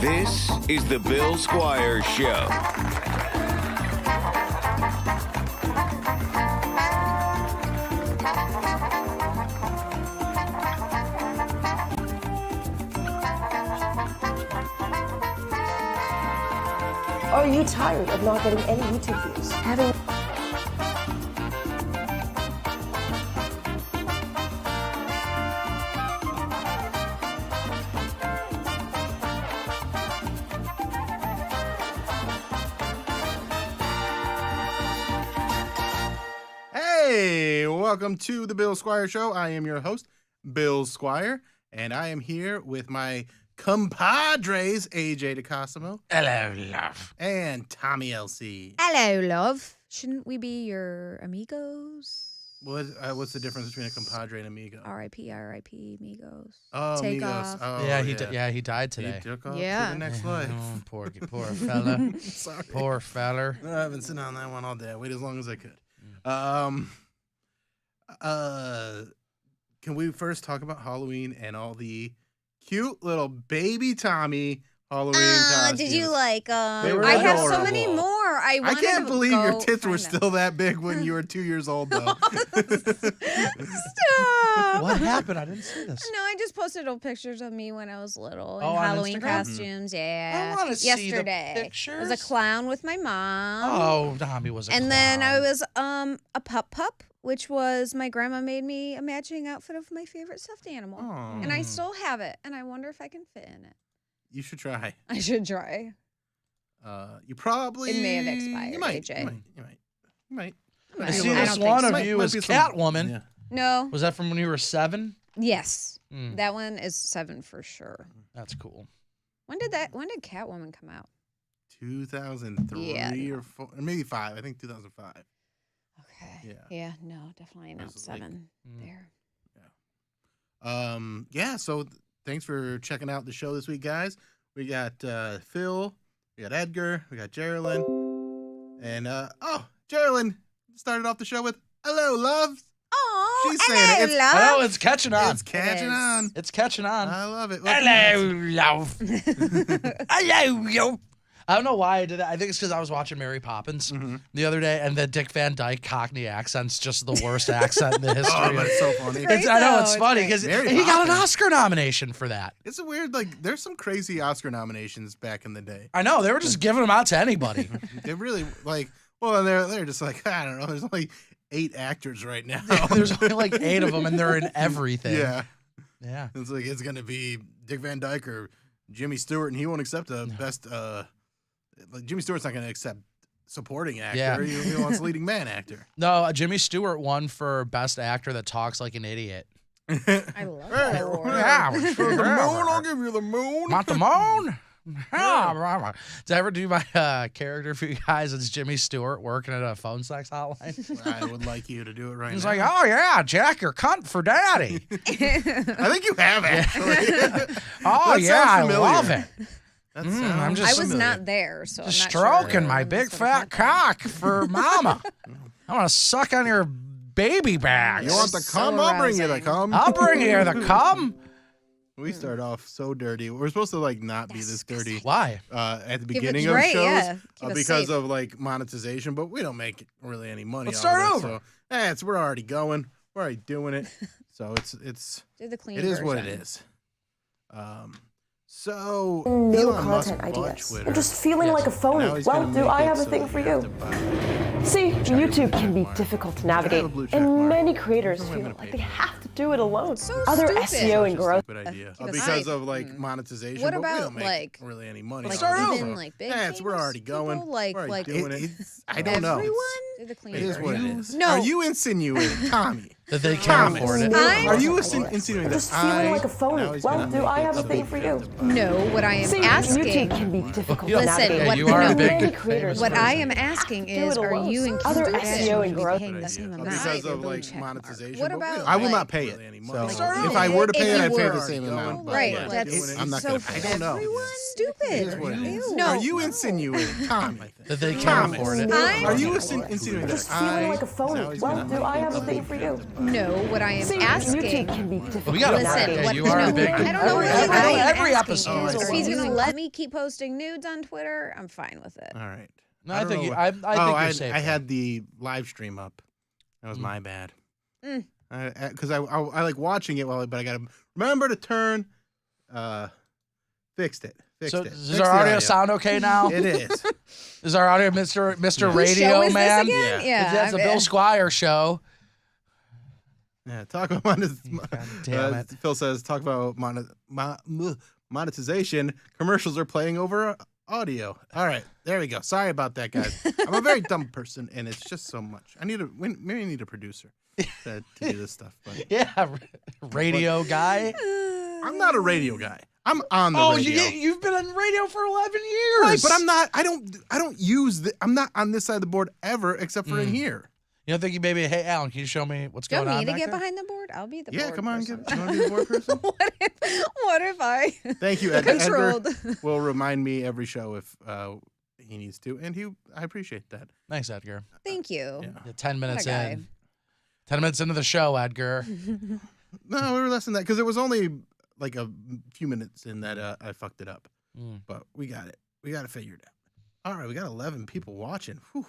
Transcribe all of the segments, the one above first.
This is the Bill Squire Show. Are you tired of not getting any YouTube views? Hey, welcome to the Bill Squire Show. I am your host, Bill Squire, and I am here with my compadres, AJ DeCosimo. Hello, love. And Tommy LC. Hello, love. Shouldn't we be your amigos? What's the difference between a compadre and amigo? R.I.P. R.I.P. amigos. Oh, Take amigos. off. Oh, Yeah, he died today. He took off Yeah. to the next life. Oh, poor fella. Sorry. Poor feller. I haven't sitting on that one all day. I waited as long as I could. Can we first talk about Halloween and all the cute little baby Tommy Halloween costumes? Did you like? They were I have so many adorable. more. I can't believe go your tits were find them. still that big when you were 2 years old, though. Stop. What happened? I didn't see this. No, I just posted old pictures of me when I was little in Oh, on Halloween Instagram? costumes. Yeah, I want to see the yesterday. I pictures. was a clown with my mom. Oh, Tommy was a And clown. then I was a pup, which was my grandma made me a matching outfit of my favorite stuffed animal. Aw. And I still have it, and I wonder if I can fit in it. You should try. I should try. You probably. It may have expired, You might. AJ. You might. I I see don't this think one so. of you Might as be some- Catwoman. Yeah. No. Was that from when you were 7? Yes. Mm. That one is 7 for sure. That's cool. When did Catwoman come out? 2003 Yeah. or 4, or maybe 5. I think 2005. Okay. Yeah. Yeah, no, definitely not It's like- 7 Mm. there. Yeah. So thanks for checking out the show this week, guys. We got Phil, we got Edgar, we got Geraldine, and Geraldine started off the show with "Hello, loves." Oh, She's saying it. It's- love. Oh, it's catching on. It's catching is. on. It's catching on. I love it. Hello, love. Hello, yo. I don't know why I did that. I think it's because I was watching Mary Poppins the other day, and the Dick Van Dyke Cockney accent's just the worst accent in the history. Oh, but it's so funny. Great, I know, though. it's It's funny great. because Mary he got an Poppins. Oscar nomination for that. It's a weird, there's some crazy Oscar nominations back in the day. I know, they were just giving them out to anybody. They really, they're just like, I don't know, there's only 8 actors right now. There's only like 8 of them, and they're in everything. Yeah. Yeah. It's like, it's going to be Dick Van Dyke or Jimmy Stewart, and he won't accept a best, Jimmy Stewart's not going to accept supporting actor. Yeah. He wants leading man actor. No, Jimmy Stewart won for best actor that talks like an idiot. I love that award. Yeah, For the moon, I'll give you the moon. Want the moon? Did I ever do my character for you guys? It's Jimmy Stewart working at a phone sex hotline. I would like you to do it right He's now. like, oh, yeah, Jack, you're cunt for daddy. I think you have actually. Oh, That yeah, sounds I familiar. love it. That I'm sounds just I was familiar. not there, so I'm Just not stroking sure my when big this would've fat happened. cock for mama. I want to suck on your baby back. You want the So cum? I'll bring you the arousing. cum. I'll bring you the cum. We start off so dirty. We're supposed to not be this dirty Why? at the Give it- beginning of right, shows yeah. Keep us because safe. of monetization, but we don't make really any money. Let's out of start it, over. So, we're already going. We're already doing it. So it's Do the clean it is what it version. is. So No Elon Musk content bought ideas. Twitter. I'm just feeling Yes. like a phony. Now he's Well, gonna do make I it have a so thing that for you have you? to buy- See, YouTube can be difficult to navigate, blue check and mark. many creators I'm feel gonna like pay they for it. have to do it alone. So Other stupid. SEO and Such a growth. stupid idea. Keep us Because safe. of monetization. What but we about, don't make like- really any money. Like out of it, even so- like big we're famous already going. people, like We're already like doing it. I don't know. everyone. Do the clean It is what it version. is. No. Are you insinuating, Tommy? That they can't Thomas. afford it. I'm- Are you insinuating I'm that just feeling like a phony. now he's Well, gonna do make I it have a so thing that for you you? have to buy- No, what I am See, asking. YouTube can be difficult to Listen, navigate. Yeah, what you are no, a big many creators famous What feel I like am they have asking to do is, it are alone. you and Other Kim SEO and should be growth paying the initiatives. same amount. Because of Blue like check mark. monetization. What but about? I will like, not pay it. So Start if I were to if pay it, you I'd pay were. the same amount. but Right, yeah. that's I'm not so gonna for pay it. I don't know. everyone. It is Stupid. what it is. Ew. Are you insinuating, Tommy? That they can't Thomas. afford it. Are you insinuating that Just feeling like a is phony. that what Well, you're do I have a thing for you? No, what I am See, asking. YouTube can be difficult. We gotta Listen, market. what, You are a no, big. I don't know what every, I am every asking episode. is, Oh, I if he's see. gonna let me keep posting nudes on Twitter, I'm fine with it. All right. No, I don't think know you, what- I think I you're safe. had the live stream up. That was my bad. Mm. Because I like watching it but I gotta remember to turn. Fixed it. So Fixed does our audio sound okay now? It is. Is our audio Mr. Whose show Radio is Man? this again? Yeah, That's a Bill Squire show. Yeah. Talk about God damn it. Phil says talk about monetization. Commercials are playing over audio. All right. There we go. Sorry about that, guys. I'm a very dumb person, and it's just so much. Maybe I need a producer to do this stuff. But Yeah, radio guy. I'm not a radio guy. I'm on the Oh, radio. you've been on radio for 11 years. Right, but I'm not. I don't use. I'm not on this side of the board ever, except for in here. You don't think you maybe? Hey, Alan, can you show me what's Do you going want on? me to back get there? behind the board? I'll be the Yeah, board come on. person. You want to be the board person? what if I Thank you, Edgar. controlled? Edgar will remind me every show if he needs to, and I appreciate that. Thanks, Edgar. Thank you. Yeah. 10 minutes guy. in. 10 minutes into the show, Edgar. No, we were less than that because it was only like a few minutes in that I fucked it up. Mm. But we got it. We got it figured out. All right, we got 11 people watching. Whew.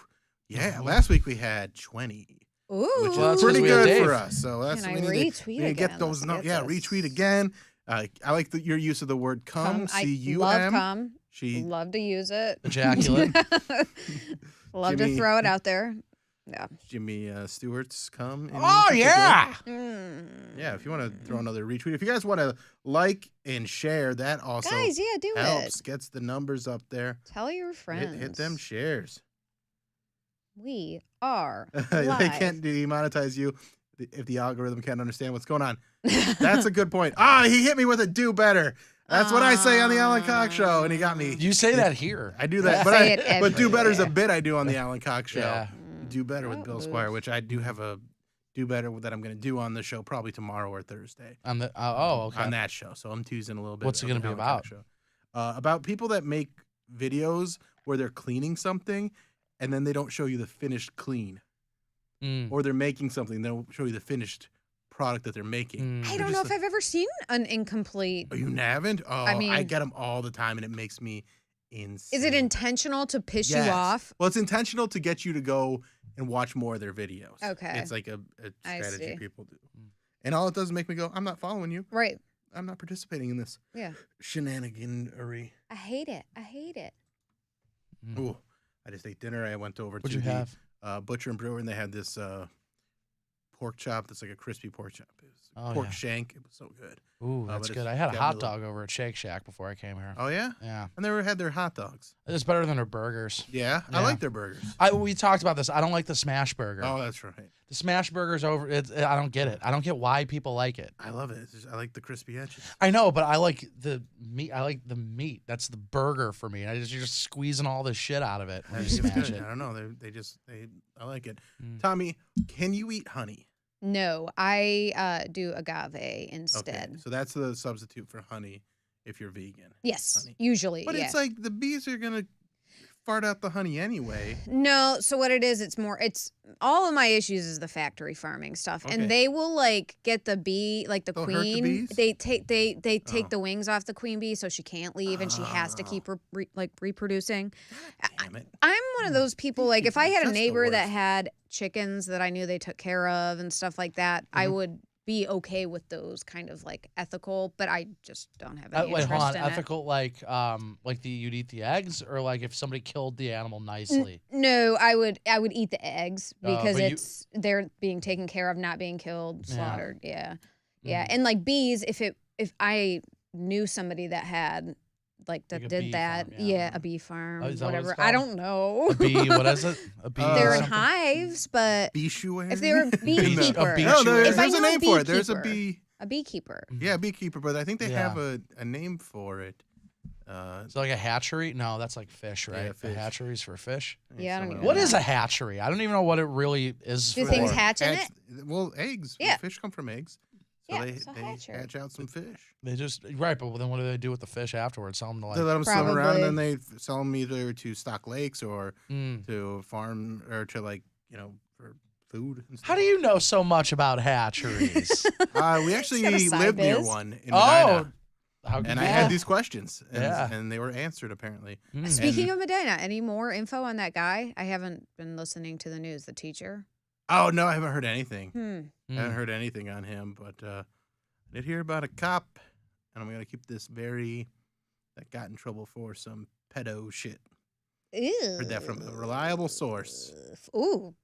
Yeah, last week we had 20. Ooh. Which Well, is that's pretty 'cause we had good Dave. for us. So that's Can we I need retweet to, we need to get again? those. Let's get Yeah, this. retweet again. I like your use of the word "cum." I C-U-M. love cum. She Love to use it. Ejaculate. Love Jimmy- to throw it out there. Yeah. Jimmy Stewart's cum. in Oh, particular. yeah. Yeah. If you want to throw another retweet, if you guys want to like and share, that also Guys, yeah, do helps. it. Gets the numbers up there. Tell your friends. Hit them shares. We are They live. can't demonetize you if the algorithm can't understand what's going on. That's a good point. Ah, he hit me with a do better. That's what I say on the Alan Cox Show, and he got me. You say that here. I do that, Say it but do better is a everywhere. bit I do on the Alan Cox Show. Yeah. Do better with Oh, Bill oof. Squire, which I do have a do better that I'm going to do on the show probably tomorrow or Thursday On the okay. on that show. So I'm teasing a little bit. What's it of gonna the be Alan Cox Show. About people that make videos where they're cleaning something and then they don't show you the finished clean, Mm. or they're making something, they'll show you the finished product that they're making. Mm. I don't know if I've ever seen an incomplete. Oh, you haven't? Oh, I mean- get them all the time, and it makes me insane. Is it intentional to piss Yes. you off? Well, it's intentional to get you to go and watch more of their videos. Okay. It's like a I strategy see. people do. And all it does is make me go, I'm not following you. Right. I'm not participating in this Yeah. shenaniganery. I hate it. I hate it. Ooh, I just ate dinner. I went over What'd to you the have? Butcher and Brewer, and they had this pork chop that's like a crispy pork chop. It was Oh, pork yeah. shank. It was so good. Ooh, but that's it's good. I had a got hot a little- dog over at Shake Shack before I came here. Oh, yeah? Yeah. I never had their hot dogs. It's better than their burgers. Yeah? I Yeah. like their burgers. We talked about this. I don't like the smash burger. Oh, that's right. The smash burger's over. I don't get it. I don't get why people like it. I love it. I like the crispy edges. I know, but I like the meat. I like the meat. That's the burger for me. You're just squeezing all the shit out of it when you It's smash good. it. I don't know. I like it. Mm. Tommy, can you eat honey? No, I do agave instead. Okay, so that's the substitute for honey if you're vegan. Yes, honey. usually. But yeah. it's like the bees are gonna fart out the honey anyway. No, so what it is, it's all of my issues is the factory farming stuff, Okay. and they will like get the bee, like the They'll hurt the queen. bees? They take Oh. the wings off the queen bee, so she can't leave, and she has to keep reproducing. Damn it. I'm one of those people. Like, if I had a That's the neighbor that worst. had chickens that I knew they took care of and stuff like that, I Mm-hmm. would be okay with those kind of like ethical. But I just don't have any Wait, interest hold on. in it. Ethical, like you'd eat the eggs, or like if somebody killed the animal nicely. No, I would eat the eggs Oh, because but you- they're being taken care of, not being killed, Yeah. slaughtered. Yeah. Yeah. Mm. And like bees, if I knew somebody that had like that Like a did bee that, farm, yeah. a bee farm, Oh, is that what it's whatever. I called? don't know. A bee, what is it? A bee. They're in something? hives, but Beeshuary? if they were a beekeeper, bee- No, Beeshuary. there's If I a knew a name for it. There's a beekeeper. bee. a beekeeper. Yeah, beekeeper, but I think they Yeah. have a name for it. So like a hatchery? No, that's like fish, right? Yeah, fish. A hatchery's for fish. Yeah, I don't even What know. is a hatchery? I don't even know what it really is Do for. things hatch in it? Well, eggs. Yeah. Fish come from eggs. So Yeah, they so they hatchery. hatch out some fish. They just right, but then what do they do with the fish afterwards? Sell them to They like let them swim around, and then Probably. they sell them either to stock lakes or Mm. to farm or to like for food. And stuff. How do you know so much about hatcheries? We actually got a side lived near biz. one in Oh, Medina, how and could I you- had these questions, and, Yeah. and they were answered apparently. Mm. Speaking of Medina, any more info on that guy? I haven't been listening to the news. The teacher. Oh no, I haven't heard anything. Hmm. I haven't heard anything on him, but I did hear about a cop, and I'm gonna keep this that got in trouble for some pedo shit. Ew. Heard that from a reliable source. Ooh.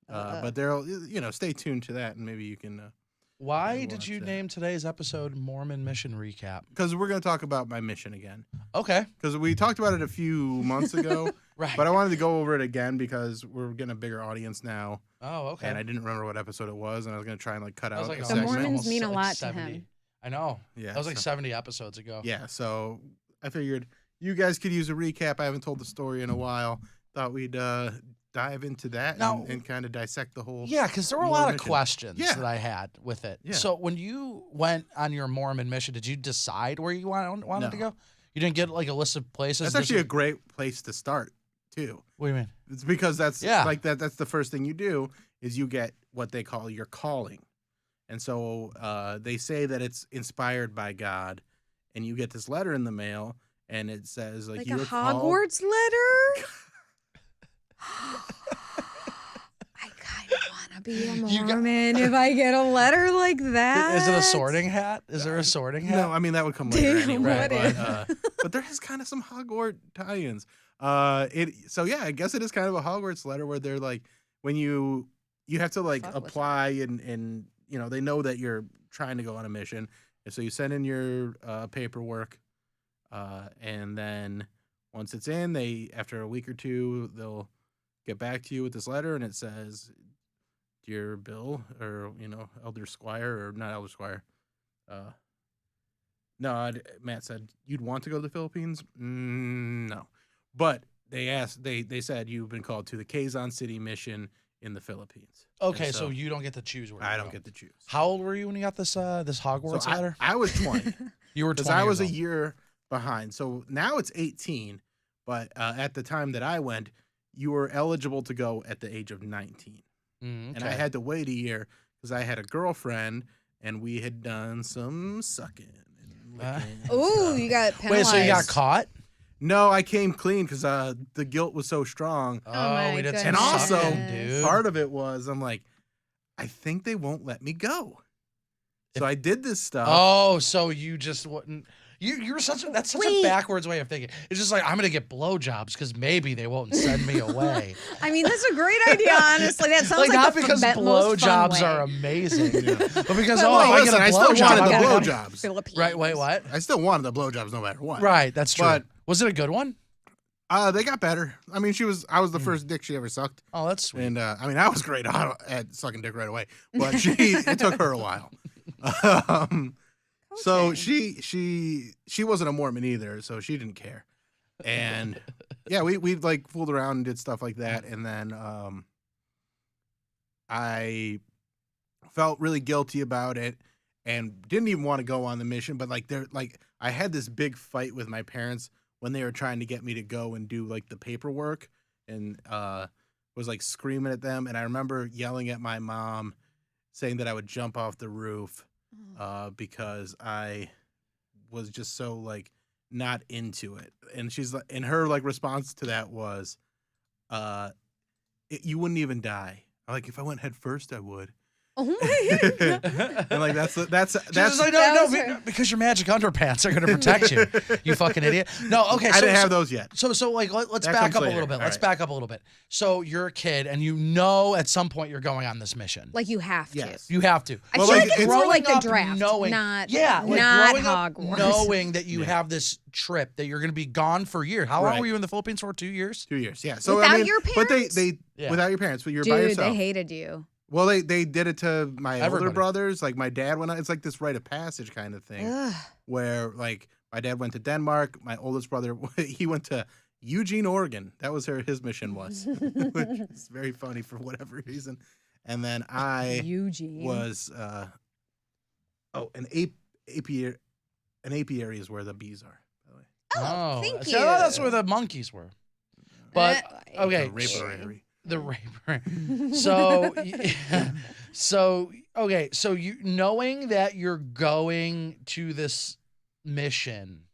But they'll stay tuned to that, and maybe you can. Why Maybe did watch you that. name today's episode Mormon Mission Recap? Because we're gonna talk about my mission again. Okay. Because we talked about it a few months ago, Right. but I wanted to go over it again because we're getting a bigger audience now, Oh, okay. and I didn't remember what episode it was, and I was gonna try and cut That was out like a a- The segment. Mormons almost mean a like lot to 70. him. I know. Yeah, That was like so- 70 episodes ago. Yeah, so I figured you guys could use a recap. I haven't told the story in a while. Thought we'd dive into that Now- and kind of dissect the whole. Yeah, because there were a Mormon lot of mission. questions Yeah. that I had with it. Yeah. So when you went on your Mormon mission, did you decide where you wanted to No. go? You didn't get like a list of places? That's This actually a is- great place to start too. What do you mean? It's because that's Yeah. that's the first thing you do is you get what they call your calling. And so they say that it's inspired by God, and you get this letter in the mail, and it says like Like you a were called- Hogwarts letter? I kind of want to be a You got- Mormon if I get a letter like that. Is it a sorting hat? Is there a sorting hat? No, I mean that would come later Damn, anyway. what But, if? but there is kind of some Hogwarts tie-ins. So yeah, I guess it is kind of a Hogwarts letter where they're like when you have to like Fuck with apply and they know that you're trying to go on a mission, and so you send in your paperwork, and then once it's in, after a week or two they'll get back to you with this letter, and it says, "Dear Bill," or Elder Squire, or not Elder Squire. No, Matt said you'd want to go to the Philippines. No, but they said you've been called to the Quezon City mission in the Philippines. Okay, And so you don't get to choose where I you don't go. get to choose. How old were you when you got this this Hogwarts So letter? I was 20 You were 20. because I was a years old. year behind. So now it's 18, but at the time that I went, you were eligible to go at the age of 19. Mm, And I okay. had to wait a year because I had a girlfriend and we had done some sucking. And licking and Ooh, stuff. you got penalized. Wait, so you got caught? No, I came clean because the guilt was so strong. my we did some And also, sucking, dude. Part of it was I'm like, I think they won't let me go. So I did this stuff. Oh, so you just wouldn't. You're that's such a Wait. backwards way of thinking. It's just like I'm gonna get blowjobs because maybe they won't send me away. I mean, that's a great idea, honestly. That sounds like not the because most fun blowjobs way. are amazing, but because Well, if I listen, get I a still blowjob, wanted the I'm gonna- blowjobs. Philippines. Right? Wait, what? I still wanted the blowjobs no matter what. Right, that's true. But- Was it a good one? They got better. I mean, I was the first dick she ever sucked. Oh, that's sweet. And I mean, I was great at sucking dick right away, but it took her a while. So Okay. she wasn't a Mormon either, so she didn't care. And yeah, we like fooled around and did stuff like that, and then I felt really guilty about it and didn't even want to go on the mission. But I had this big fight with my parents when they were trying to get me to go and do like the paperwork, and was like screaming at them. And I remember yelling at my mom, saying that I would jump off the roof because I was just so like not into it. And she's like, and her like response to that was, you wouldn't even die. Like if I went head first, I would. Oh my god. And like that's She's that's just like, that no, was her. because your magic underpants are going to protect you, you fucking idiot. No, okay. I didn't have those yet. So like let's That back comes up later. a little bit. All Let's right. back up a little bit. So you're a kid, and you know at some point you're going on this mission. Like you have to. Yes. You have to. I Well, feel like, like it's more growing like the up draft, knowing, not like not growing up Hogwarts. knowing that you Yeah. have this trip that you're going to be gone for a year. How long Right. were you in the Philippines for? 2 years. 2 years, yeah. So Without I mean, your but parents? they Yeah. without your parents, but you're by Dude, yourself. they hated you. Well, they did it to my older Everybody. brothers. Like my dad went on. It's like this rite of passage kind of thing Ugh. where like My dad went to Denmark. My oldest brother, he went to Eugene, Oregon. That was his mission was, which is very funny for whatever reason. And then I Eugene was an apiary is where the bees are. By the way. Oh, thank so you. that's where the monkeys were. But okay, The rapiary. the raper. So, so you knowing that you're going to this mission,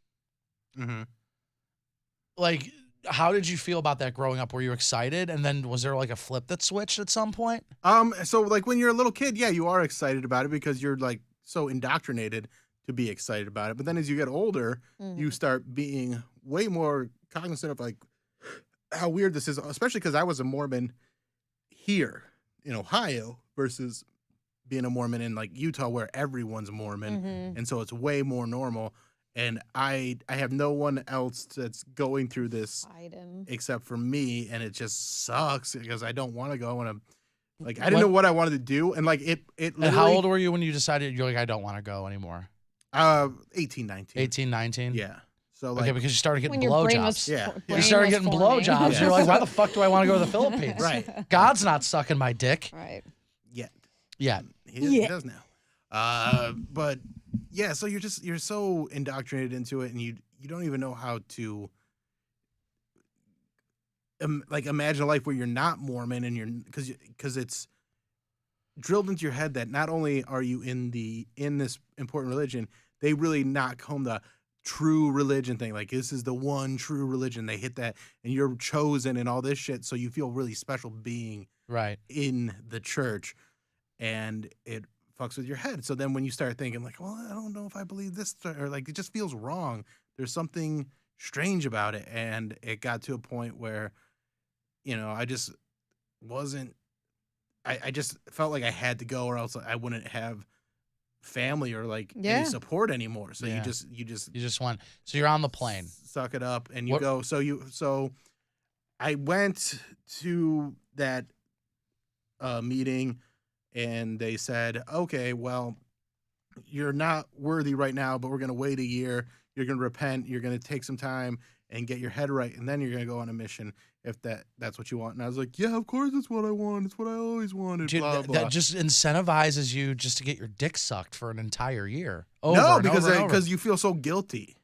Mm-hmm. like, how did you feel about that growing up? Were you excited? And then was there like a flip that switched at some point? So like when you're a little kid, yeah, you are excited about it because you're like so indoctrinated to be excited about it. But then as you get older, you start being way more cognizant of like how weird this is, especially because I was a Mormon here in Ohio versus being a Mormon in like Utah where everyone's Mormon. And so it's way more normal. And I have no one else that's going through this except for me, and it just sucks because I don't want to go. And I didn't know what I wanted to do, and like it. And how old were you when you decided you're like, I don't want to go anymore? 18, 19. 18, 19? Yeah. So like, Okay, because you started getting When your brain blowjobs. was Yeah. You started getting blowjobs. Yeah. You're like, why the fuck do I want to go to the Philippines? Right. God's not sucking my dick. Right. Yet. Yeah. He does now. But yeah, so you're so indoctrinated into it, and you don't even know how to imagine a life where you're not Mormon, and you're because it's drilled into your head that not only are you in this important religion, they really knock home the true religion thing. Like, this is the one true religion. They hit that, and you're chosen and all this shit. So you feel really special being Right. in the church, and it fucks with your head. So then when you start thinking like, well, I don't know if I believe this, or like, it just feels wrong. There's something strange about it. And it got to a point where, I just wasn't, I just felt like I had to go, or else I wouldn't have family or like any support anymore. So Yeah. you just want, so you're on the plane. suck it up and you go. So I went to that meeting, and they said, okay, well, you're not worthy right now, but we're going to wait a year. You're going to repent. You're going to take some time and get your head right, and then you're going to go on a mission if that's what you want. And I was like, yeah, of course that's what I want. It's what I always wanted, Dude, blah, blah. that just incentivizes you just to get your dick sucked for an entire year. Because you feel so guilty.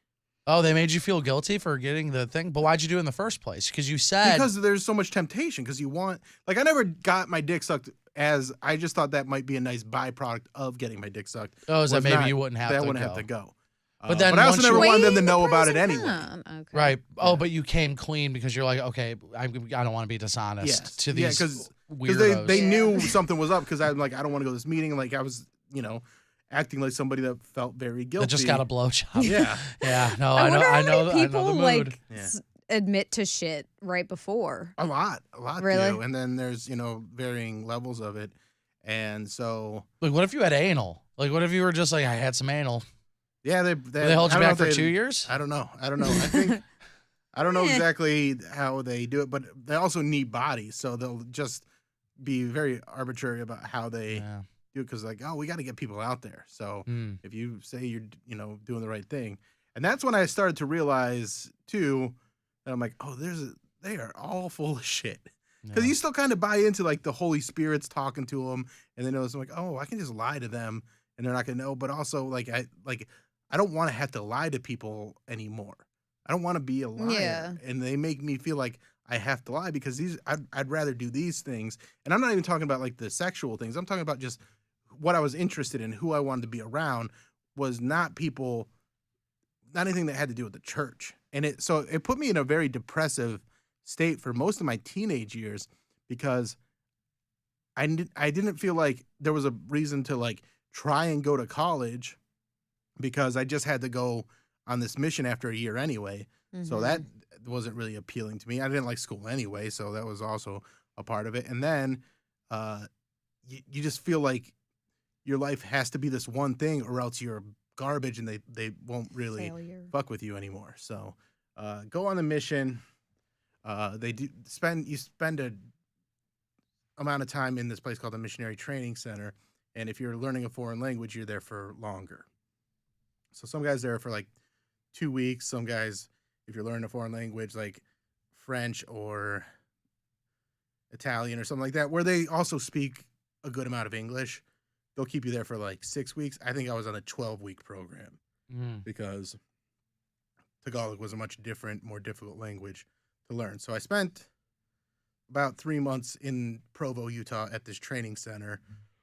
Oh, they made you feel guilty for getting the thing? But why'd you do it in the first place? Because you said... Because there's so much temptation, because you want... Like, I never got my dick sucked I just thought that might be a nice byproduct of getting my dick sucked. Oh, is that maybe you wouldn't have to go? I wouldn't have to go. But then I also never wanted them to know the about it pros and anyway. cons. Okay. Right. Oh, but you came clean because you're like, okay, I don't want to be dishonest to these weirdos. they knew something was up, because I'm like, I don't want to go to this meeting. Like, I was, acting like somebody that felt very guilty. That just got a blowjob. Yeah. Yeah. No, I wonder how I know many people the mood. like Yeah. admit to shit right before. A lot Really? do. And then there's, varying levels of it. And so, Like, what if you had anal? Like, what if you were just like, I had some anal? yeah, they held you I don't know back if for they- 2 years? I don't know. I think I don't know exactly how they do it, but they also need bodies, so they'll just be very arbitrary about how they Yeah. do it, because like, oh, we got to get people out there. So if you say you're doing the right thing, and that's when I started to realize too that I'm like, oh, they are all full of shit. Because Yeah. you still kind of buy into like the Holy Spirit's talking to them, and then it's like, oh, I can just lie to them, and they're not gonna know. But also, like, I don't want to have to lie to people anymore. I don't want to be a liar, Yeah. and they make me feel like I have to lie, because I'd rather do these things. And I'm not even talking about like the sexual things. I'm talking about just what I was interested in, who I wanted to be around, was not people, not anything that had to do with the church. And it put me in a very depressive state for most of my teenage years, because I didn't feel like there was a reason to like try and go to college, because I just had to go on this mission after a year anyway. So that wasn't really appealing to me. I didn't like school anyway, so that was also a part of it. And then you just feel like your life has to be this one thing, or else you're garbage, and they won't really Failure. fuck with you anymore. So go on the mission. You spend a amount of time in this place called the Missionary Training Center, and if you're learning a foreign language, you're there for longer. So some guys there for like 2 weeks. Some guys, if you're learning a foreign language like French or Italian or something like that, where they also speak a good amount of English, they'll keep you there for like 6 weeks. I think I was on a 12-week program because Tagalog was a much different, more difficult language to learn. So I spent about 3 months in Provo, Utah at this training center,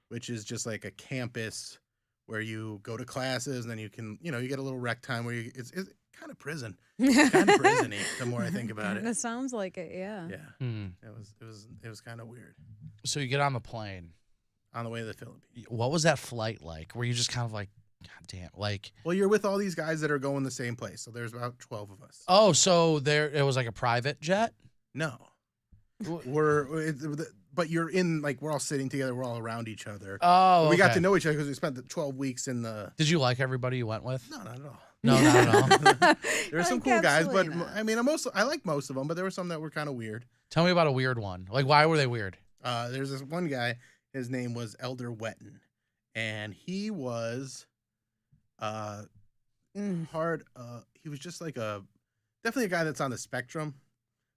which is just like a campus where you go to classes and then you can, you get a little rec time where it's kind of prison. Kind of prison-y the more I think about it. That sounds like it, yeah. Yeah. It was kind of weird. So you get on the plane. On the way to the Philippines. What was that flight like? Were you just kind of like, God damn, like? Well, you're with all these guys that are going the same place. So there's about 12 of us. Oh, so it was like a private jet? No. But you're in, like, we're all sitting together. We're all around each other. Oh, We got okay. to know each other because we spent the 12 weeks in the... Did you like everybody you went with? No, not at all. No, not at all. There were some Like, cool guys, but absolutely not. I mean, I like most of them, but there were some that were kind of weird. Tell me about a weird one. Like, why were they weird? There's this one guy, his name was Elder Wetton, and he was he was just like definitely a guy that's on the spectrum,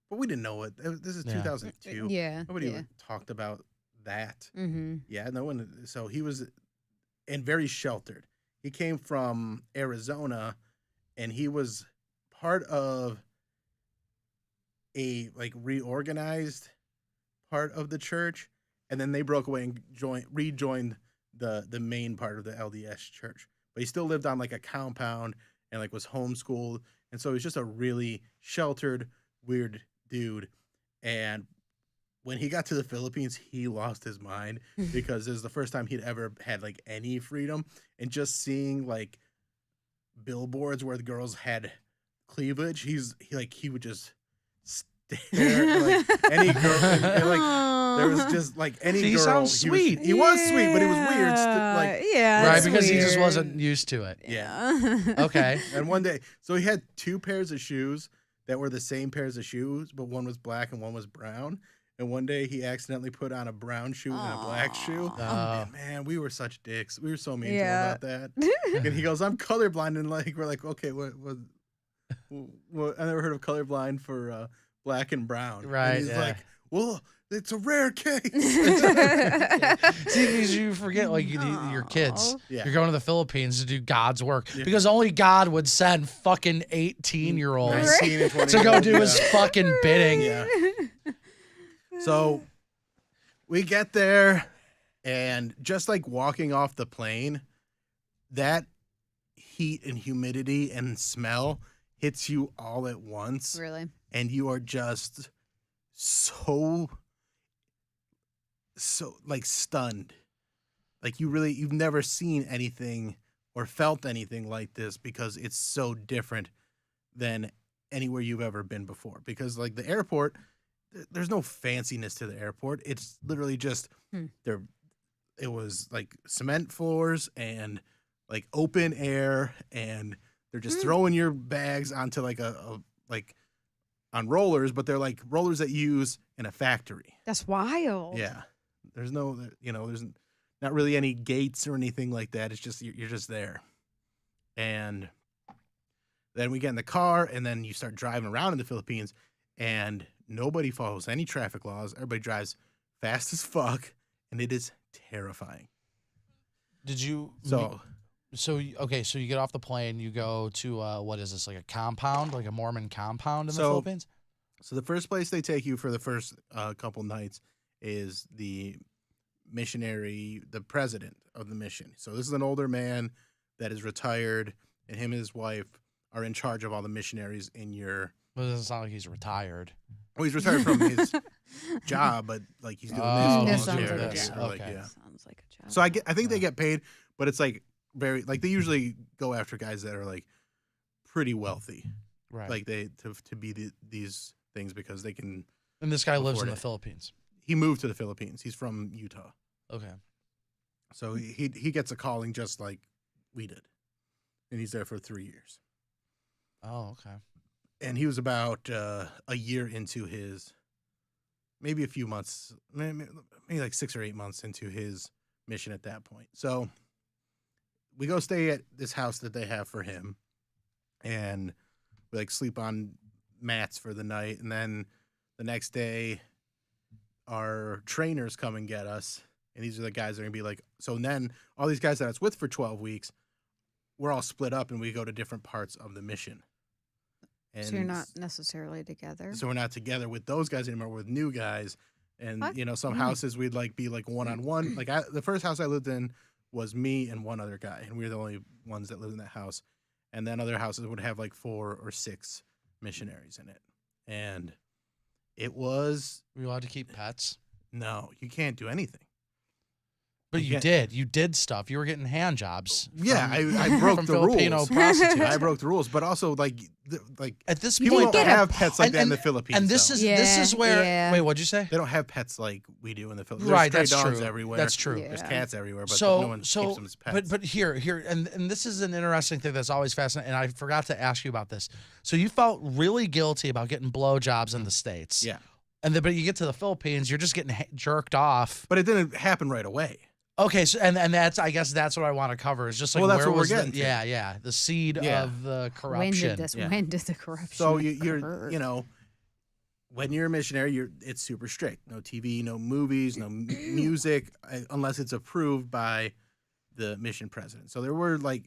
but we didn't know it. This is Yeah. 2002. Yeah. Nobody yeah. talked about that. Mm-hmm. Yeah, no one. So he was, and very sheltered. He came from Arizona, and he was part of a like reorganized part of the church, and then they broke away and rejoined the main part of the LDS church. But he still lived on like a compound and like was homeschooled, and so he's just a really sheltered, weird dude. And when he got to the Philippines, he lost his mind because it was the first time he'd ever had like any freedom, and just seeing like billboards where the girls had cleavage, he would just stare like any girl, and, like there was just like any He girl. sounds sweet. He was sweet, but he was weird. Like yeah, Right, that's because he just weird. wasn't used to it. yeah. Okay. And one day, so he had 2 pairs of shoes that were the same pairs of shoes, but one was black and one was brown. And one day he accidentally put on a brown shoe and a black shoe. Oh. And man, we were such dicks. We were so mean Yeah. to him about that. And he goes, "I'm colorblind," and like we're like, "Okay, what? I never heard of colorblind for black and brown." Right, And he's yeah. like, "Well, it's a rare case." See, because you forget, like, your kids. Yeah. You're going to the Philippines to do God's work. Because only God would send fucking 18-year-olds 19 and 20 to go do yeah. his fucking bidding. Yeah. So we get there, and just like walking off the plane, that heat and humidity and smell hits you all at once. Really? And you are just so like stunned. Like you've never seen anything or felt anything like this, because it's so different than anywhere you've ever been before. Because like the airport, there's no fanciness to the airport. It's literally just it was like cement floors and like open air, and they're just throwing your bags onto like a like on rollers, but they're like rollers that you use in a factory. That's wild. Yeah. There's no, there's not really any gates or anything like that. It's just, you're just there. And then we get in the car, and then you start driving around in the Philippines, and nobody follows any traffic laws. Everybody drives fast as fuck, and it is terrifying. Did you? So Okay, so you get off the plane, you go to, what is this, like a compound, like a Mormon compound in the Philippines? So the first place they take you for the first couple nights is the missionary, the president of the mission. So this is an older man that is retired, and him and his wife are in charge of all the missionaries in your... Well, it doesn't sound like he's retired. Well, he's retired from his job, but like he's doing Oh, this. That volunteer, sounds like a this. job. or, like, Okay. yeah. Sounds like a job. So I think they get paid, but it's like very like they usually go after guys that are like pretty wealthy, Right. like they to be these things because they can. And this guy lives in afford the it. Philippines. He moved to the Philippines. He's from Utah, Okay. so he gets a calling just like we did, and he's there for 3 years. Oh, okay. And he was about a year into his, maybe a few months, maybe like 6 or 8 months into his mission at that point. So we go stay at this house that they have for him. and we like sleep on mats for the night, and then the next day our trainers come and get us, and these are the guys that are gonna be like, so then all these guys that I was with for 12 weeks, we're all split up and we go to different parts of the mission. And So you're not necessarily together. so we're not together with those guys anymore, we're with new guys. And Fuck. you know, some houses we'd like be like one-on-one. Like the first house I lived in was me and one other guy, and we were the only ones that lived in that house. And then other houses would have like 4 or 6 missionaries in it. And it was Were you allowed to keep pets? no, you can't do anything. But You you can't- did. You did stuff. You were getting hand jobs. Yeah, from- I broke from the Filipino rules. prostitutes. I broke the rules, but also like At this people point, don't get a have pets like that in the Philippines. and this though. is Yeah, where. yeah. Wait, what'd you say? They don't have pets like we do in the Philippines. Right, There's that's stray dogs true. everywhere. That's true. Yeah. There's cats everywhere, but So, no one keeps them as pets. but here, and this is an interesting thing that's always fascinating. And I forgot to ask you about this. So you felt really guilty about getting blowjobs in the States. yeah, And then, but you get to the Philippines, you're just getting jerked off. but it didn't happen right away. Okay, so and that's I guess that's what I want to cover is just like Well, that's where what we're was getting the, to. yeah the seed Yeah. of the When corruption. did this? Yeah. When did the corruption? So you're occur? you know, when you're a missionary, it's super strict. No TV, no movies, no music, unless it's approved by the mission president. So there were like,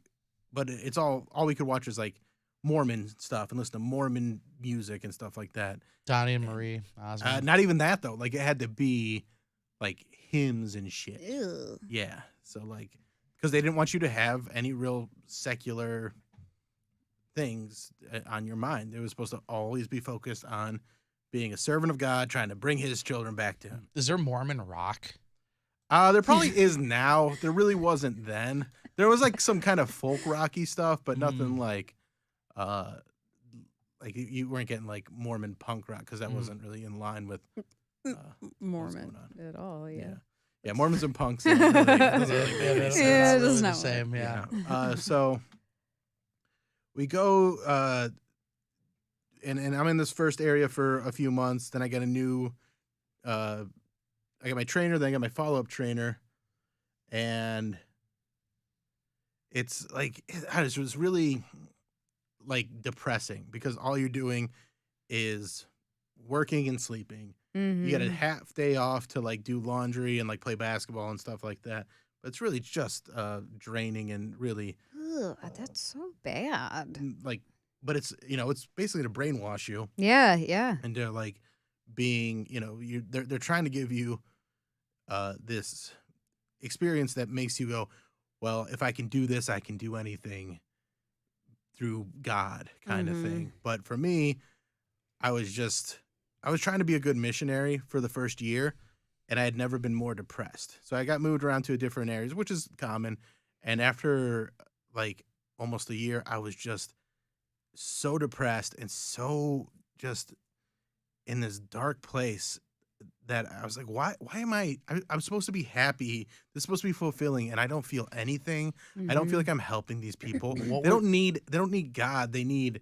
but it's all we could watch was like Mormon stuff and listen to Mormon music and stuff like that. Donnie and Marie Osmond. Not even that though. Like it had to be like hymns and shit. Ew. Yeah. So like, because they didn't want you to have any real secular things on your mind. It was supposed to always be focused on being a servant of God, trying to bring His children back to Him. Is there Mormon rock? There probably is now. There really wasn't then. There was like some kind of folk rocky stuff, but nothing like you weren't getting like Mormon punk rock because that wasn't really in line with Mormon going at all. Yeah. Yeah, Mormons and punks. Don't really, doesn't really make any that's sense. Yeah, it really does the not same. Yeah. So we go, and I'm in this first area for a few months. Then I get a new, I got my trainer. Then I got my follow-up trainer, and it's like it was really like depressing because all you're doing is working and sleeping. Mm-hmm. You get a half day off to like do laundry and like play basketball and stuff like that. But it's really just draining and really Ugh, that's so bad. like, but it's, it's basically to brainwash you Yeah, yeah. and to like being, they're trying to give you this experience that makes you go, well, if I can do this, I can do anything through God kind of thing. But for me, I was trying to be a good missionary for the first year, and I had never been more depressed. So I got moved around to different areas, which is common. And after like almost a year, I was just so depressed and so just in this dark place that I was like, why am I'm supposed to be happy. This is supposed to be fulfilling, and I don't feel anything. I don't feel like I'm helping these people. They don't need God. They need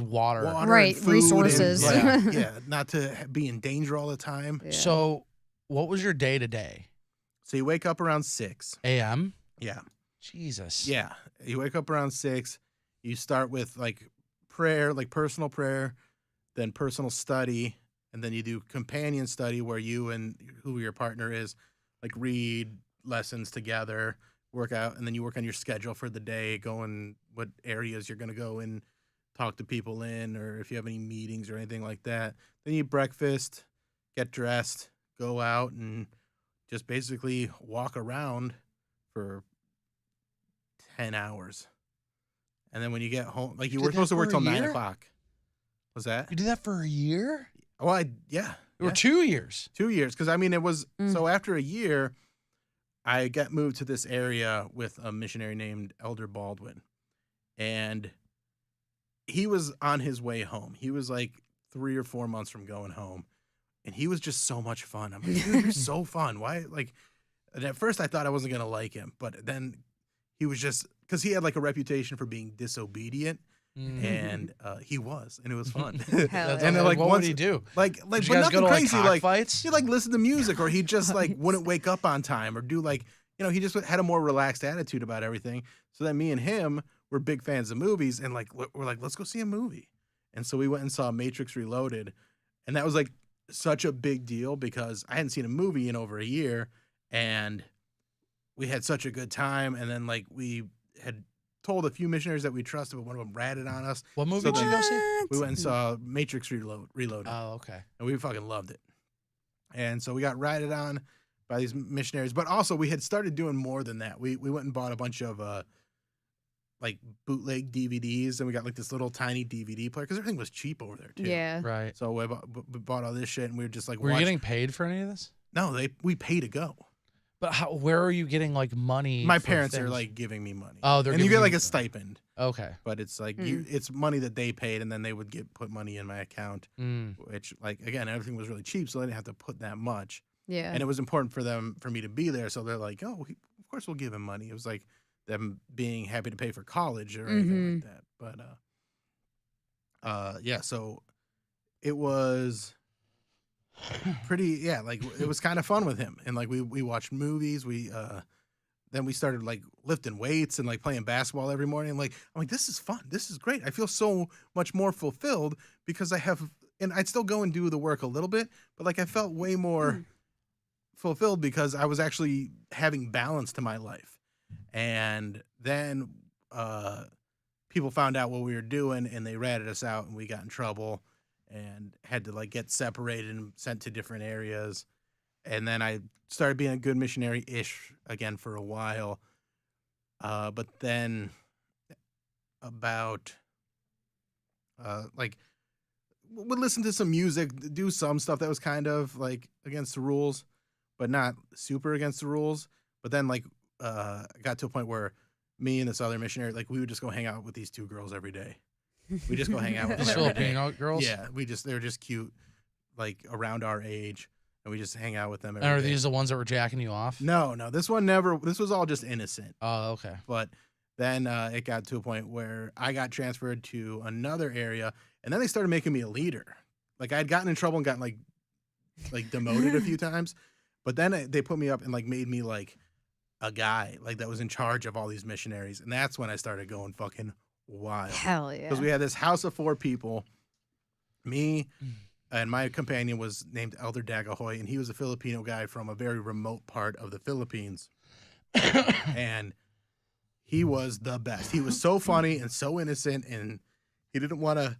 water. Right, and food resources. And, yeah, not to be in danger all the time. Yeah. So, what was your day to day? So you wake up around 6. A.M. Yeah. Jesus. Yeah. You wake up around 6. You start with like prayer, like personal prayer, then personal study, and then you do companion study where you and who your partner is like read lessons together, work out, and then you work on your schedule for the day, going what areas you're going to go in, talk to people in, or if you have any meetings or anything like that. Then you eat breakfast, get dressed, go out, and just basically walk around for 10 hours. And then when you get home, like you were did supposed that to work for a till 9 year? o'clock. Was that? You did that for a year? Well, Or yeah. 2 years? 2 years. Because, I mean, it was, so after a year, I got moved to this area with a missionary named Elder Baldwin. And he was on his way home. He was like 3 or 4 months from going home. And he was just so much fun. I'm like, dude, you're so fun. Why? Like, and at first I thought I wasn't going to like him. But then he was just, because he had like a reputation for being disobedient. And he was, and it was fun. Hell That's yeah. And then, like, like, what once- would he do? like, Did but you guys nothing go to crazy. like Like, cockfights? he'd like listen to music, or he just like wouldn't wake up on time, or do like, he just had a more relaxed attitude about everything. So then me and him we're big fans of movies, and like we're like, let's go see a movie. And so we went and saw Matrix Reloaded, and that was like such a big deal because I hadn't seen a movie in over a year, and we had such a good time. And then like we had told a few missionaries that we trusted, but one of them ratted on us. What movie So did you then go see? we went and saw Matrix Reloaded, Oh, okay. and we fucking loved it. And so we got ratted on by these missionaries, but also we had started doing more than that. We went and bought a bunch of like bootleg DVDs, and we got like this little tiny DVD player because everything was cheap over there too. Yeah. Right. So we bought all this shit, and we were just like, Were you watching. getting paid for any of this? No, we pay to go. But where are you getting like money? My for parents are things? like giving me money. Oh, they're and you giving get like you- a stipend, Okay. but it's like it's money that they paid, and then they would put money in my account, which like again everything was really cheap, so they didn't have to put that much. Yeah. And it was important for me to be there, so they're like, oh, of course we'll give him money. It was like them being happy to pay for college or anything like that. But yeah, so it was pretty, yeah, like it was kind of fun with him, and like we watched movies. Then we started like lifting weights and like playing basketball every morning. Like I'm like, this is fun, this is great. I feel so much more fulfilled because I have, and I'd still go and do the work a little bit, but like I felt way more fulfilled because I was actually having balance to my life. And then people found out what we were doing, and they ratted us out, and we got in trouble and had to like get separated and sent to different areas. And then I started being a good missionary-ish again for a while. But then about like would listen to some music, do some stuff that was kind of like against the rules, but not super against the rules. But then like got to a point where me and this other missionary, like we would just go hang out with these two girls every day. We just go hang out with These them every day. Filipino girls? Yeah, they were just cute, like around our age, and we just hang out with them every And are day. these the ones that were jacking you off? No, this one never. This was all just innocent. Oh, okay. But then it got to a point where I got transferred to another area, and then they started making me a leader. Like I had gotten in trouble and gotten like demoted a few times, but then they put me up and like made me like a guy like that was in charge of all these missionaries, and that's when I started going fucking wild. Hell yeah. Because we had this house of 4 people, me and my companion was named Elder Dagahoy, and he was a Filipino guy from a very remote part of the Philippines. And he was the best. He was so funny and so innocent, and he didn't want to.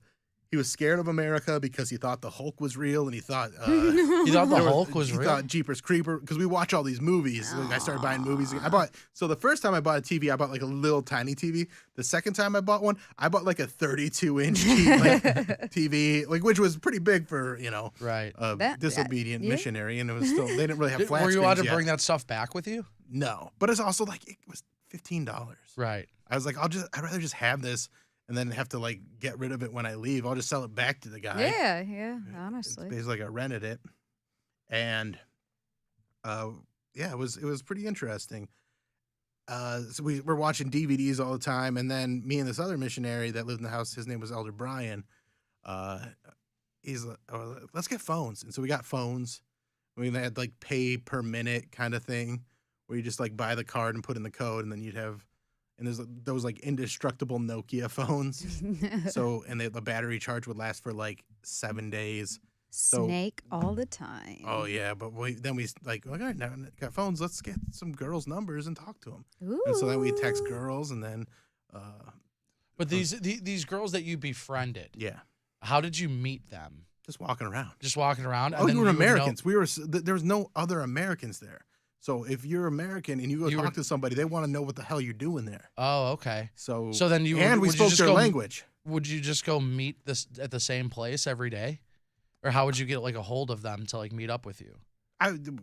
He was scared of America because he thought the Hulk was real, and he thought You thought the Hulk was he real? thought Jeepers Creeper, because we watch all these movies. Like, I started buying movies. So the first time I bought a TV, I bought like a little tiny TV. The second time I bought one, I bought like a 32-inch TV, like which was pretty big for Right. a disobedient yeah. missionary, and it was still they didn't really have flat Were you allowed to screens yet. bring that stuff back with you? No, but it's also like it was $15. Right. I was like, I'd rather just have this and then have to like get rid of it when I leave. I'll just sell it back to the guy. Yeah, It's honestly. basically like I rented it, and yeah, it was pretty interesting. So we were watching DVDs all the time, and then me and this other missionary that lived in the house, his name was Elder Brian. He's like, oh, let's get phones, and so we got phones. We had like pay per minute kind of thing, where you just like buy the card and put in the code, and then you'd have. And there's those like indestructible Nokia phones. So, and the battery charge would last for like 7 days. Snake all the time. Oh yeah, but then we like, all right, now got phones. Let's get some girls' numbers and talk to them. Ooh. And so then we text girls, and then, But these girls that you befriended, yeah, how did you meet them? just walking around. Just walking around? Oh, then we were you would know- Americans. There was no other Americans there. So if you're American and you go talk to somebody, they want to know what the hell you're doing there. Oh, okay. So then you and we would you spoke just their go- language. Would you just go meet this at the same place every day? Or how would you get like a hold of them to like meet up with you?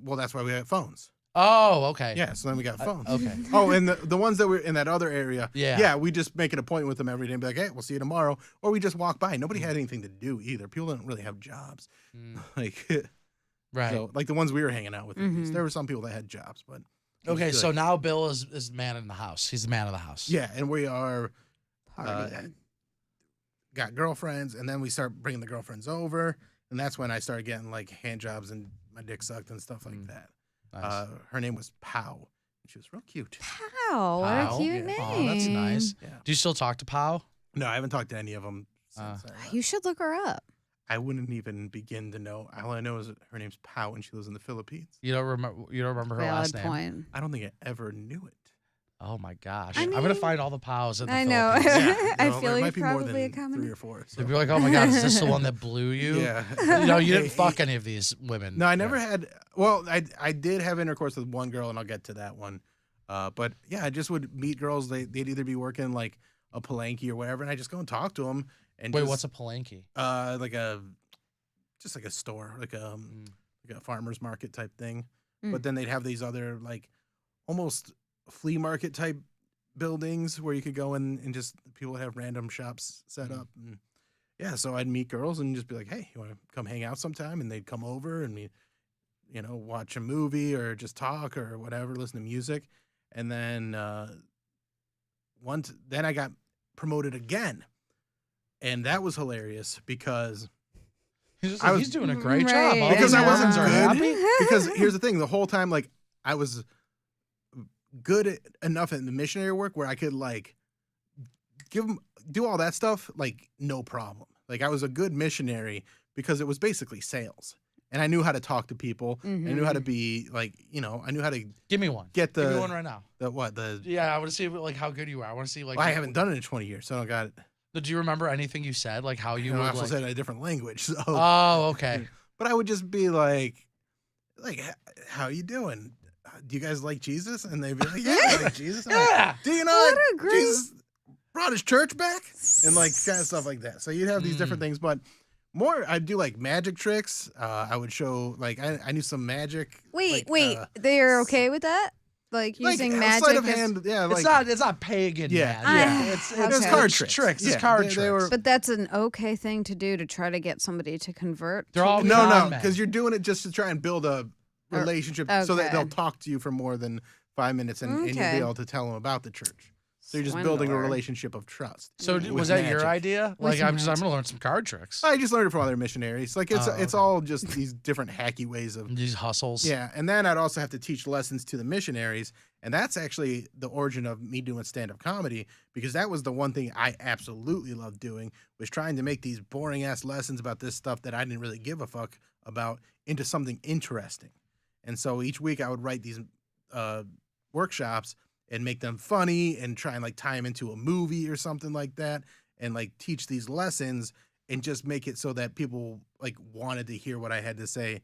Well, that's why we had phones. Oh, okay. Yeah, so then we got phones. Okay. Oh, and the ones that were in that other area, Yeah. we just make an appointment with them every day and be like, hey, we'll see you tomorrow. Or we just walk by. Nobody had anything to do either. People didn't really have jobs. Like, Right. so, like the ones we were hanging out with. At least. There were some people that had jobs, but. it was Okay, good. so now Bill is man in the house. He's the man of the house. Yeah, and we are. Partying. Got girlfriends, and then we start bringing the girlfriends over. And that's when I started getting like hand jobs and my dick sucked and stuff like that. Nice. Her name was Pow, She was real cute. Pow, what a Pao? cute Yeah. name. Oh, that's nice. Yeah. Do you still talk to Pao? No, I haven't talked to any of them since. You should look her up. I wouldn't even begin to know. All I know is her name's Pao and she lives in the Philippines. You don't remember her last Valid name? point. I don't think I ever knew it. Oh my gosh! I I'm gonna mean, find all the Paos in the I know. Philippines. I No, feel there you might be more probably a than common. 3 or 4. So. They'd be like, "Oh my god, is this the one that blew you?" Yeah. You know, you didn't Hey, fuck any of these women. No, I never had. Well, I did have intercourse with one girl, and I'll get to that one. But yeah, I just would meet girls. They'd either be working like a Palenque or whatever, and I just go and talk to them. And Wait, just, what's a palanque? like a just like a store, like a farmer's market type thing. But then they'd have these other like almost flea market type buildings where you could go in and just people would have random shops set up. And yeah, so I'd meet girls and just be like, "Hey, you want to come hang out sometime?" And they'd come over and we, watch a movie or just talk or whatever, listen to music. And then then I got promoted again, and that was hilarious because. He's doing a great job. Right, All Because these I wasn't girls are good. happy. Because here's the thing: the whole time, like I was good enough in the missionary work where I could like do all that stuff like no problem. Like I was a good missionary because it was basically sales, and I knew how to talk to people. I knew how to be like I knew how to Give me one. get Give me one right now. the. Yeah, I want to see like how good you are. I want to see like. Well, I haven't done it in 20 years, so I don't got it. Do you remember anything you said? Like how you I would also like... said it in a different language. So. Oh, okay. But I would just be like, how you doing? Do you guys like Jesus? And they'd be like, yeah, I like Jesus. I'm like, Yeah. do you know What that a great- Jesus brought his church back? And like kind of stuff like that. So you'd have these different things, but more I'd do like magic tricks. I would show like I knew some magic. Wait, like, they're okay with that? Like using like, magic? sleight of as- hand, yeah. Like It's not pagan. Yeah, man. yeah. It's Okay. it's card tricks. tricks. It's Yeah, card they tricks. were- But that's an okay thing to do to try to get somebody to convert. They're all no, con men. because you're doing it just to try and build a relationship so that okay. they'll talk to you for more than 5 minutes and you'll be Okay. able to tell them about the church. So you're just building a Swindler. relationship of trust. So with was that your magic. idea? Like I'm gonna learn some card tricks. I just learned it from other missionaries. Like it's Oh, it's okay. all just these different hacky ways of These hustles. yeah. And then I'd also have to teach lessons to the missionaries, and that's actually the origin of me doing stand-up comedy because that was the one thing I absolutely loved doing was trying to make these boring ass lessons about this stuff that I didn't really give a fuck about into something interesting. And so each week I would write these workshops and make them funny and try and like tie them into a movie or something like that and like teach these lessons and just make it so that people like wanted to hear what I had to say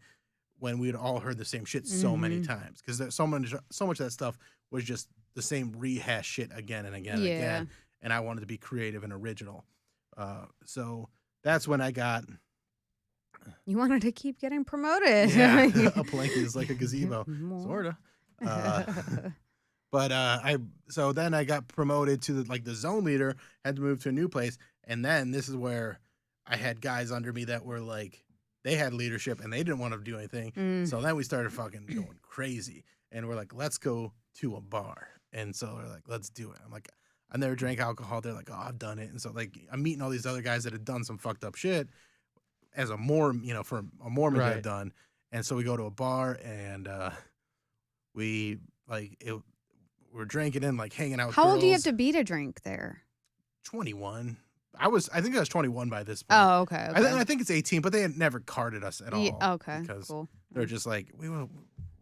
when we'd all heard the same shit so many times because so much of that stuff was just the same rehash shit again and again and Yeah. again, and I wanted to be creative and original. So that's when I got You wanted to keep getting promoted. a Palenque is like a gazebo, More. sorta. But so then I got promoted to the zone leader, had to move to a new place, and then this is where I had guys under me that were like they had leadership and they didn't want to do anything. So then we started fucking going crazy, and we're like, let's go to a bar, and so we're like, let's do it. I'm like, I never drank alcohol. They're like, oh, I've done it, and so like I'm meeting all these other guys that had done some fucked up shit as a Mormon, for a Mormon to Right. have done, and so we go to a bar and we we're drinking and like hanging out with How old do you have girls. to be to drink there? 21. I think I was 21 by this point. Oh, okay. I think it's 18, but they had never carded us at all. Yeah, okay, Because cool. they're just like, what are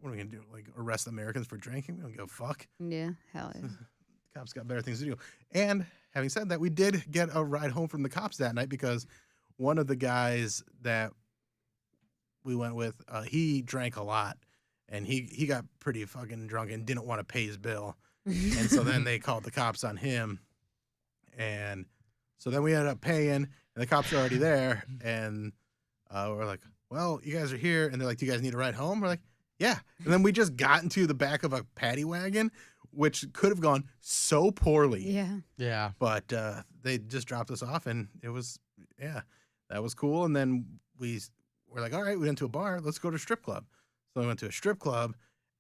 we going to do? Like arrest Americans for drinking? We don't give a fuck. Yeah, hell yeah. Cops got better things to do. And having said that, we did get a ride home from the cops that night because one of the guys that we went with, he drank a lot. And he got pretty fucking drunk and didn't want to pay his bill. And so then they called the cops on him. And so then we ended up paying, and the cops are already there. And we're like, well, you guys are here. And they're like, do you guys need a ride home? We're like, yeah. And then we just got into the back of a paddy wagon, which could have gone so poorly. Yeah. Yeah. But they just dropped us off, and it was, that was cool. And then we're like, all right, we went to a bar. Let's go to a strip club. So we went to a strip club,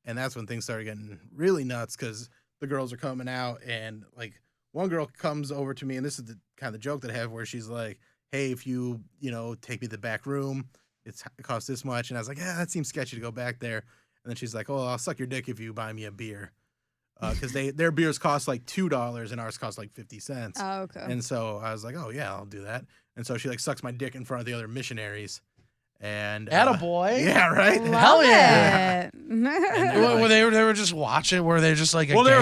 and that's when things started getting really nuts because the girls are coming out, and like one girl comes over to me, and this is the kind of joke that I have where she's like, hey, if you take me to the back room, it costs this much. And I was like, yeah, that seems sketchy to go back there. And then she's like, oh, I'll suck your dick if you buy me a beer. because their beers cost like $2 and ours cost like 50 cents. Oh, okay. And so I was like, oh yeah, I'll do that. And so she like sucks my dick in front of the other missionaries. And Attaboy. yeah, right. Hell yeah. yeah. Were they were just watching? Were they just like? Well, they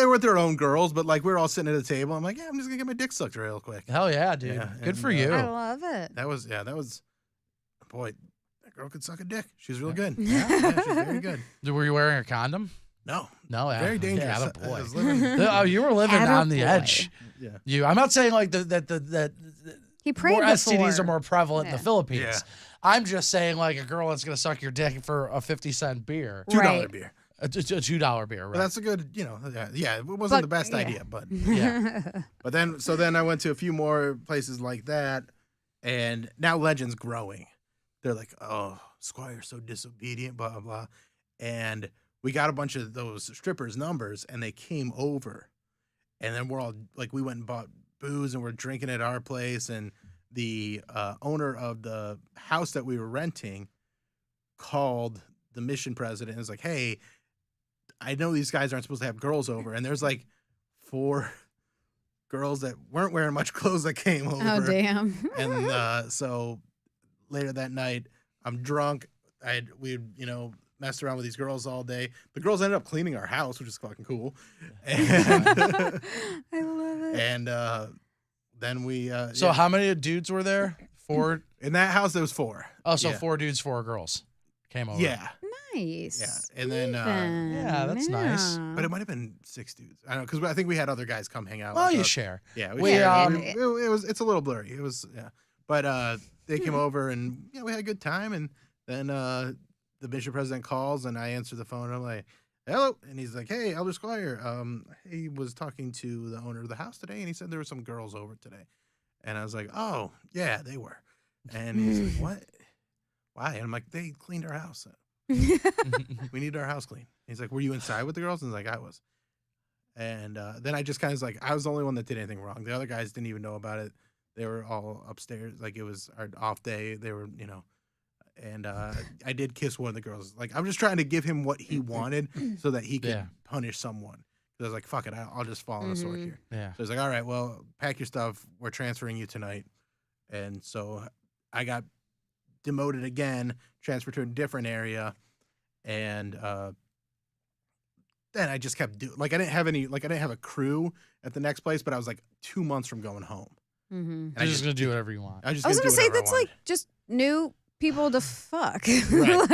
were with their own girls, but like we were all sitting at a table. I'm like, yeah, I'm just gonna get my dick sucked real quick. Hell yeah, dude. Yeah, Good and, for you. I love it. That was boy, that girl could suck a dick. She's real good. Yeah. Yeah, she's very good. Were you wearing a condom? No, No, very dangerous. Yeah, I was boy. living- Oh, you were living on the Attaboy. edge. Yeah. I'm not saying like that He prayed more before. STDs are more prevalent in the Yeah. Philippines. Yeah. I'm just saying like a girl that's gonna suck your dick for a 50-cent beer, $2 Right. beer. a $2 beer, But right? that's a good, yeah. It wasn't the best yeah. idea, but Yeah. but then I went to a few more places like that, and now Legend's growing. They're like, oh, Squire's so disobedient, blah blah blah, and we got a bunch of those strippers' numbers, and they came over, and then we're all like, we went and bought booze, and we're drinking at our place, and the owner of the house that we were renting called the mission president and was like, hey, I know these guys aren't supposed to have girls over, and there's like 4 girls that weren't wearing much clothes that came over. Oh, damn. And so later that night, I'm drunk. We messed around with these girls all day. The girls ended up cleaning our house, which is fucking cool. And, I love it. and then we So how many dudes were there? 4. in that house there was 4. Oh, so Yeah. 4 dudes, 4 girls came over. Yeah, Nice. yeah, and then Yeah, that's nice. but it might have been 6 dudes. I don't know, because I think we had other guys come hang out. Well, with you us. share. Yeah, We, shared. um, It's a little blurry. It was, yeah, but they came over and we had a good time, and then the mission president calls and I answer the phone and I'm like, hello, and he's like, hey, Elder Squire, he was talking to the owner of the house today, and he said there were some girls over today, and I was like, oh yeah, they were, and he's like, what? Why? And I'm like, they cleaned our house. We need our house clean. He's like, were you inside with the girls? And I was like, I was. And then I just kind of like, I was the only one that did anything wrong. The other guys didn't even know about it. They were all upstairs. Like it was our off day. They were, and I did kiss one of the girls. Like I'm just trying to give him what he wanted so that he could Yeah. punish someone. I was like, fuck it. I'll just fall on the sword here. Yeah. So he's like, all right, well, pack your stuff. We're transferring you tonight. And so I got demoted again, transferred to a different area. And then I just kept doing, like, I didn't have a crew at the next place, but I was like 2 months from going home. Mm-hmm. And You're just gonna do whatever you want. I was I was just gonna do say whatever I that's like wanted. just new people to fuck. Right.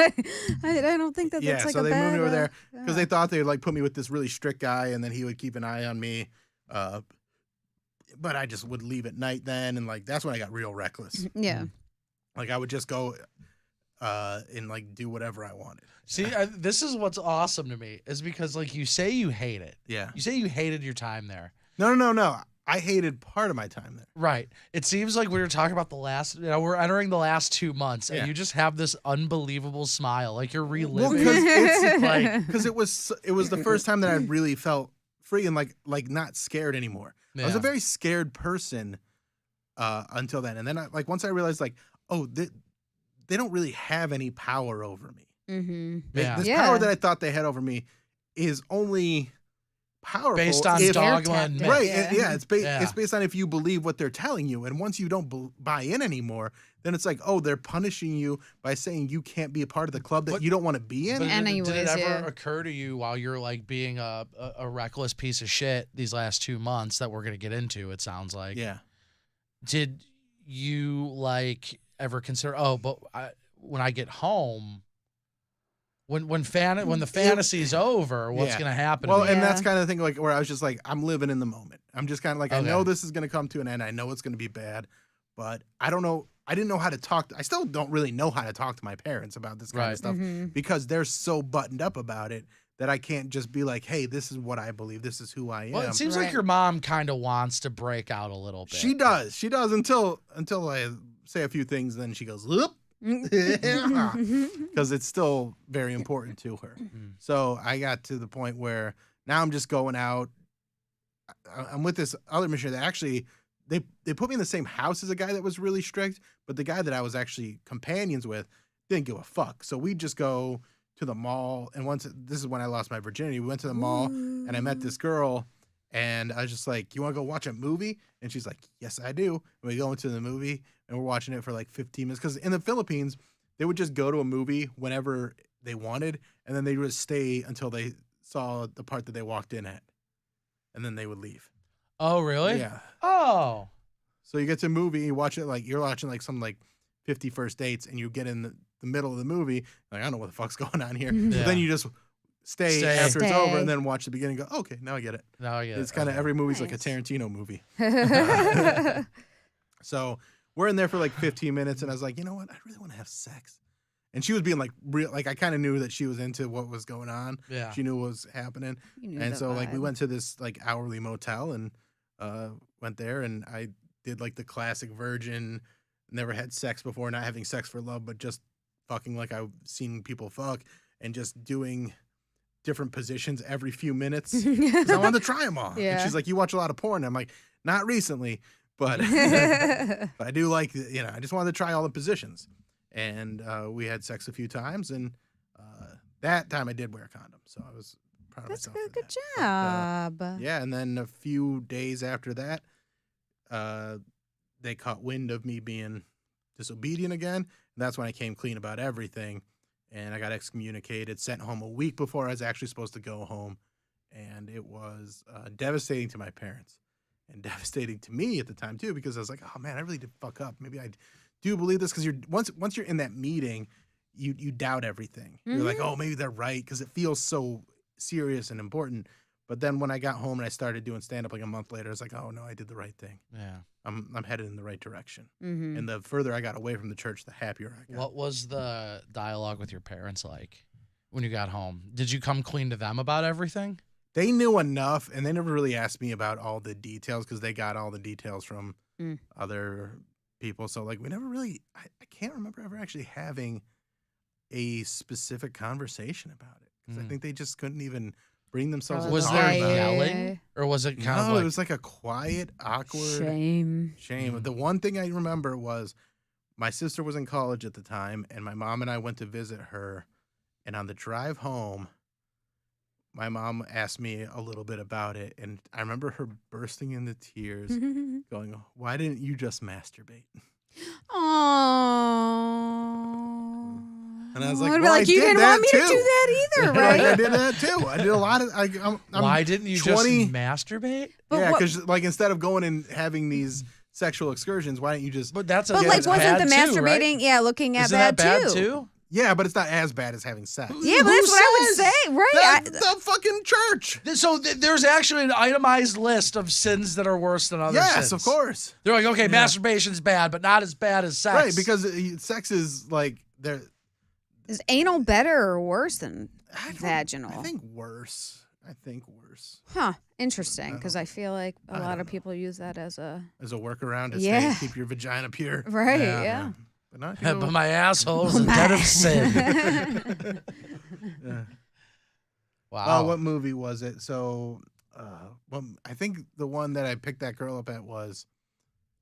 Like, I don't think that Yeah, that's like so a they bad, moved me over there yeah. because they thought they would like put me with this really strict guy, and then he would keep an eye on me. But I just would leave at night then, and like that's when I got real reckless. Yeah. Like I would just go and like do whatever I wanted. See, this is what's awesome to me is because like you say you hate it. Yeah. You say you hated your time there. No. I hated part of my time there. Right. It seems like we were talking about the last, we're entering the last 2 months and Yeah. you just have this unbelievable smile. Like you're reliving. Because it was the first time that I really felt free and like not scared anymore. I was a Yeah. very scared person until then, and then once I realized like, oh, they don't really have any power over me. Mm-hmm. Yeah. This Yeah. power that I thought they had over me is only powerful Based on if, dogma and myth. right. Yeah. It's Yeah. it's based on if you believe what they're telling you, and once you don't buy in anymore, then it's like, oh, they're punishing you by saying you can't be a part of the club that But- you don't want to be in. But did it Anyways, ever yeah. occur to you while you're like being a reckless piece of shit these last 2 months that we're going to get into, it sounds like. Yeah. Did you like ever consider, when I get home, when the fantasy's over, what's Yeah. going to happen? Well, to me? and that's Yeah. kind of the thing, like where I was just like, I'm living in the moment. I'm just kind of like, I Okay. know this is going to come to an end. I know it's going to be bad, but I don't know. I didn't know how to talk. I still don't really know how to talk to my parents about this kind Right. of stuff Mm-hmm. because they're so buttoned up about it that I can't just be like, hey, this is what I believe. This is who I am. Well, it seems like Right. your mom kind of wants to break out a little bit. She does. She does until I say a few things. Then she goes, "Whoop," because it's still very important to her. Mm. So I got to the point where now I'm just going out. I'm with this other missionary that actually they put me in the same house as a guy that was really strict, but the guy that I was actually companions with didn't give a fuck. So we just go to to the mall, and this is when I lost my virginity. We went to the mall, and I met this girl, and I was just like, "You want to go watch a movie?" And she's like, "Yes, I do." And we go into the movie, and we're watching it for like 15 minutes. Because in the Philippines, they would just go to a movie whenever they wanted, and then they would stay until they saw the part that they walked in at, and then they would leave. Oh, really? Yeah. Oh. So you get to a movie, you watch it like you're watching like some like 50 First Dates, and you get in the middle of the movie, like, I don't know what the fuck's going on here. Mhm. But Yeah. then you just stay after it's over, and then watch the beginning and go, okay, now I get it. Now I get It's it. kind of Okay. every movie's like a Nice. Tarantino movie. So we're in there for like 15 minutes, and I was like, you know what? I really want to have sex. And she was being like real, like I kind of knew that she was into what was going on. Yeah. She knew what was happening. You knew And the so like we vibe. went to this like hourly motel and went there, and I did like the classic virgin, never had sex before, not having sex for love, but just fucking like I've seen people fuck, and just doing different positions every few minutes because I wanted to try them all. And Yeah. she's like, "You watch a lot of porn?" I'm like, "Not recently, but but I do like I just wanted to try all the positions." And we had sex a few times, and that time I did wear a condom, so I was proud of That's myself. good. for Good that. job. Yeah, and then a few days after that, they caught wind of me being disobedient again. And that's when I came clean about everything, and I got excommunicated, sent home a week before I was actually supposed to go home, and it was devastating to my parents and devastating to me at the time too, because I was like, oh man, I really did fuck up. Maybe I do believe this, because once you're in that meeting, you doubt everything. You're like, oh, maybe they're right, because it feels so serious and important. But then when I got home and I started doing stand up like a month later, I was like, oh no, I did the right thing. Yeah. I'm headed in the right direction. Mm-hmm. And the further I got away from the church, the happier I got. What was the dialogue with your parents like when you got home? Did you come clean to them about everything? They knew enough, and they never really asked me about all the details, because they got all the details from other people. So like we never really, I can't remember ever actually having a specific conversation about it, because I think they just couldn't even bring themselves to Was talk there about it. yelling, or was it kind of No, like it was like a quiet, awkward Shame. shame. The one thing I remember was my sister was in college at the time, and my mom and I went to visit her. And on the drive home, my mom asked me a little bit about it, and I remember her bursting into tears, going, "Why didn't you just masturbate?" Oh. And I was like, I'd be well, like, I you did didn't that want me to too." do that either, Like, I right? did that too. I did a lot of. I'm why didn't you 20 just masturbate? But yeah, what- because like instead of going and having these sexual excursions, why don't you just? But that's a But Yeah, like, it's wasn't bad the too, right? masturbating? Yeah, looking at Isn't that bad too. too? Yeah, but it's not as bad as having sex. Yeah, but Who that's what I would says? say, right? The fucking church. So there's actually an itemized list of sins that are worse than other sins. Yes, of course. They're like, okay, masturbation's bad, but not as bad as sex. Right, because sex is like there. Is anal better or worse than I don't- vaginal? I think worse. Huh. Interesting, because I feel like a I lot don't of people use that as a As a workaround to Yeah. keep your vagina pure. right. Yeah. Yeah. But not if you but go- my asshole's a den of sin. Yeah. Wow. What movie was it? So, I think the one that I picked that girl up at was,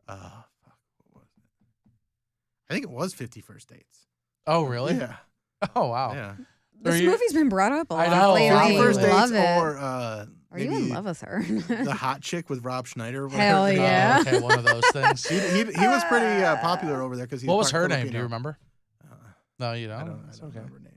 fuck, what was it? I think it was 50 First Dates. Oh, really? Yeah. Oh, wow. Yeah. This Are you- movie's been brought up a I lot know, lately. 50 wow. First Dates Love it. or Are you in maybe love with her? the hot chick with Rob Schneider. Hell whatever. yeah. Oh, okay, one of those things. He was pretty popular over there because What was her name? Do you remember? Uh, No, you don't. I don't It's okay. remember names.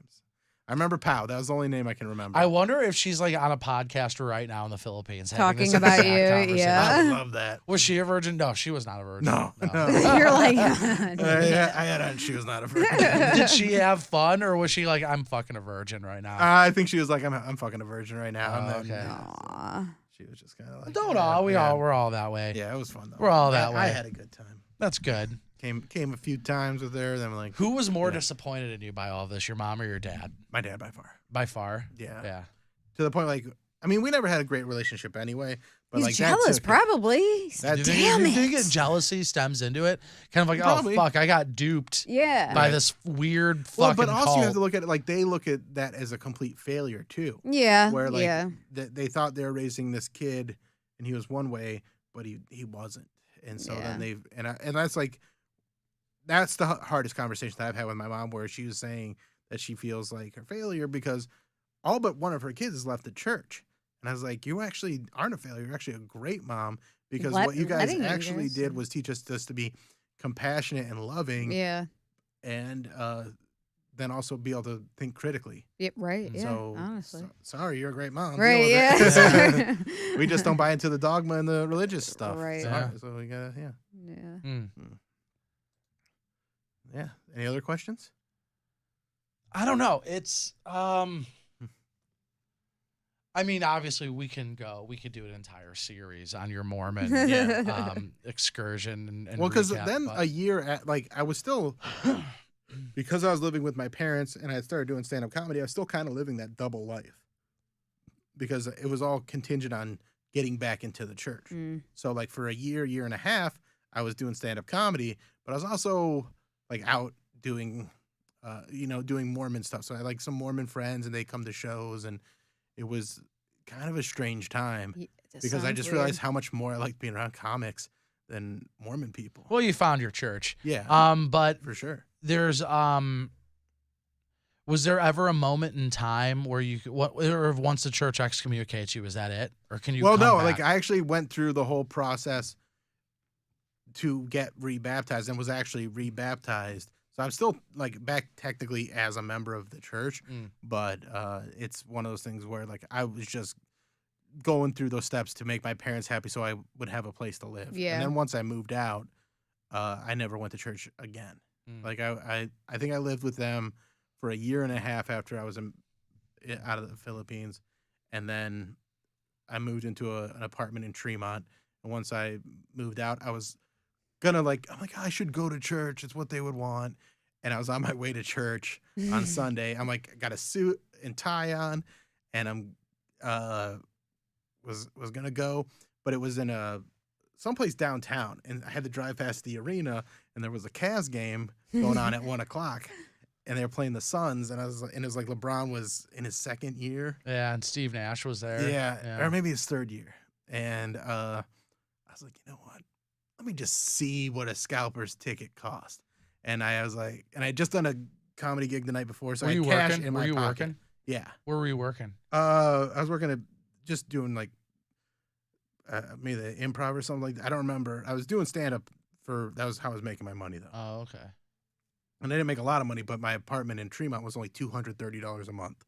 I remember Pow. That was the only name I can remember. I wonder if she's like on a podcast right now in the Philippines having Talking this about exact you, conversation. yeah. I would love that. Was she a virgin? No, she was not a virgin. No. You're like, I had on. She was not a virgin. Did she have fun, or was she like, I'm fucking a virgin right now? I think she was like, I'm fucking a virgin right now. Oh, And then, okay. aw. She was just kind of like, Don't yeah, all. yeah. We're all that way. Yeah, it was fun though. We're all that I way. had a good time. That's good. Came a few times with her. Then like Who was more disappointed in you by all this, your mom or your dad? my dad by far. By far. Yeah. Yeah. To the point like, I mean, we never had a great relationship anyway. But He's like jealous, that took, probably. That- You Damn think, you think it. jealousy stems into it? Kind of like, Probably. oh fuck, I got duped Yeah. by this weird Well, fucking but also cult. you have to look at it like they look at that as a complete failure too. Yeah. Where like yeah. they thought they were raising this kid and he was one way, but he wasn't. And so Yeah. then and that's like that's the hardest conversation that I've had with my mom, where she was saying that she feels like her failure because all but one of her kids has left the church. And I was like, you actually aren't a failure. You're actually a great mom because what you guys letting actually leaders. did was teach us just to be compassionate and loving Yeah. and then also be able to think critically. Right. Yeah. So, honestly. sorry, you're a great mom. Deal Right. with Yeah. it. We just don't buy into the dogma and the religious stuff. Right. Sorry. Yeah. So we got yeah. Yeah. Mm. Yeah. Any other questions? I don't know. It's I mean, obviously we could do an entire series on your Mormon excursion and Well, because recap, then but- a year at I was still because I was living with my parents and I had started doing stand-up comedy, I was still kind of living that double life because it was all contingent on getting back into the church. Mm. So like for a year and a half, I was doing stand-up comedy, but I was also like out doing, doing Mormon stuff. So I had like some Mormon friends and they come to shows and it was kind of a strange time because I just realized how much more I liked being around comics than Mormon people. Well, you found your church. Yeah. But For sure. there's was there ever a moment in time where or once the church excommunicates you, is that it? Or can you Well, come no, back? like I actually went through the whole process to get rebaptized and was actually rebaptized. So I'm still like back technically as a member of the church, but it's one of those things where like I was just going through those steps to make my parents happy so I would have a place to live. Yeah. And then once I moved out, I never went to church again. Like I think I lived with them for a year and a half after I was out of the Philippines. And then I moved into an apartment in Tremont. And once I moved out, I was I'm like, I should go to church. It's what they would want. And I was on my way to church on Sunday. I'm like, I got a suit and tie on, and I'm was gonna go, but it was in someplace downtown, and I had to drive past the arena, and there was a Cavs game going on at 1:00, and they were playing the Suns, and it was like LeBron was in his second year. Yeah, and Steve Nash was there. Yeah, or maybe his third year. And I was like, you know what? Let me just see what a scalper's ticket cost. And I was like, and I had just done a comedy gig the night before, so Were I you had cash working? in my Were you pocket. working? Yeah. Where were you working? I was working at just doing like maybe the improv or something like that. I don't remember. I was doing stand up that was how I was making my money though. Oh, okay. And I didn't make a lot of money, but my apartment in Tremont was only $230 a month.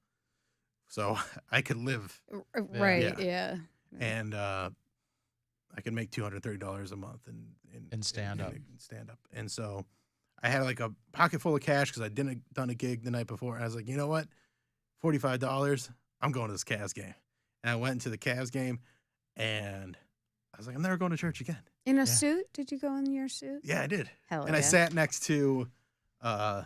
So I could live Right. Yeah. Yeah. and I could make $230 a month In stand-up. Stand up. And so I had like a pocket full of cash because I didn't done a gig the night before. And I was like, you know what? $45. I'm going to this Cavs game. And I went into the Cavs game and I was like, I'm never going to church again. In a suit? Did you go in your suit? Yeah, I did. Hell And yeah. I sat next to I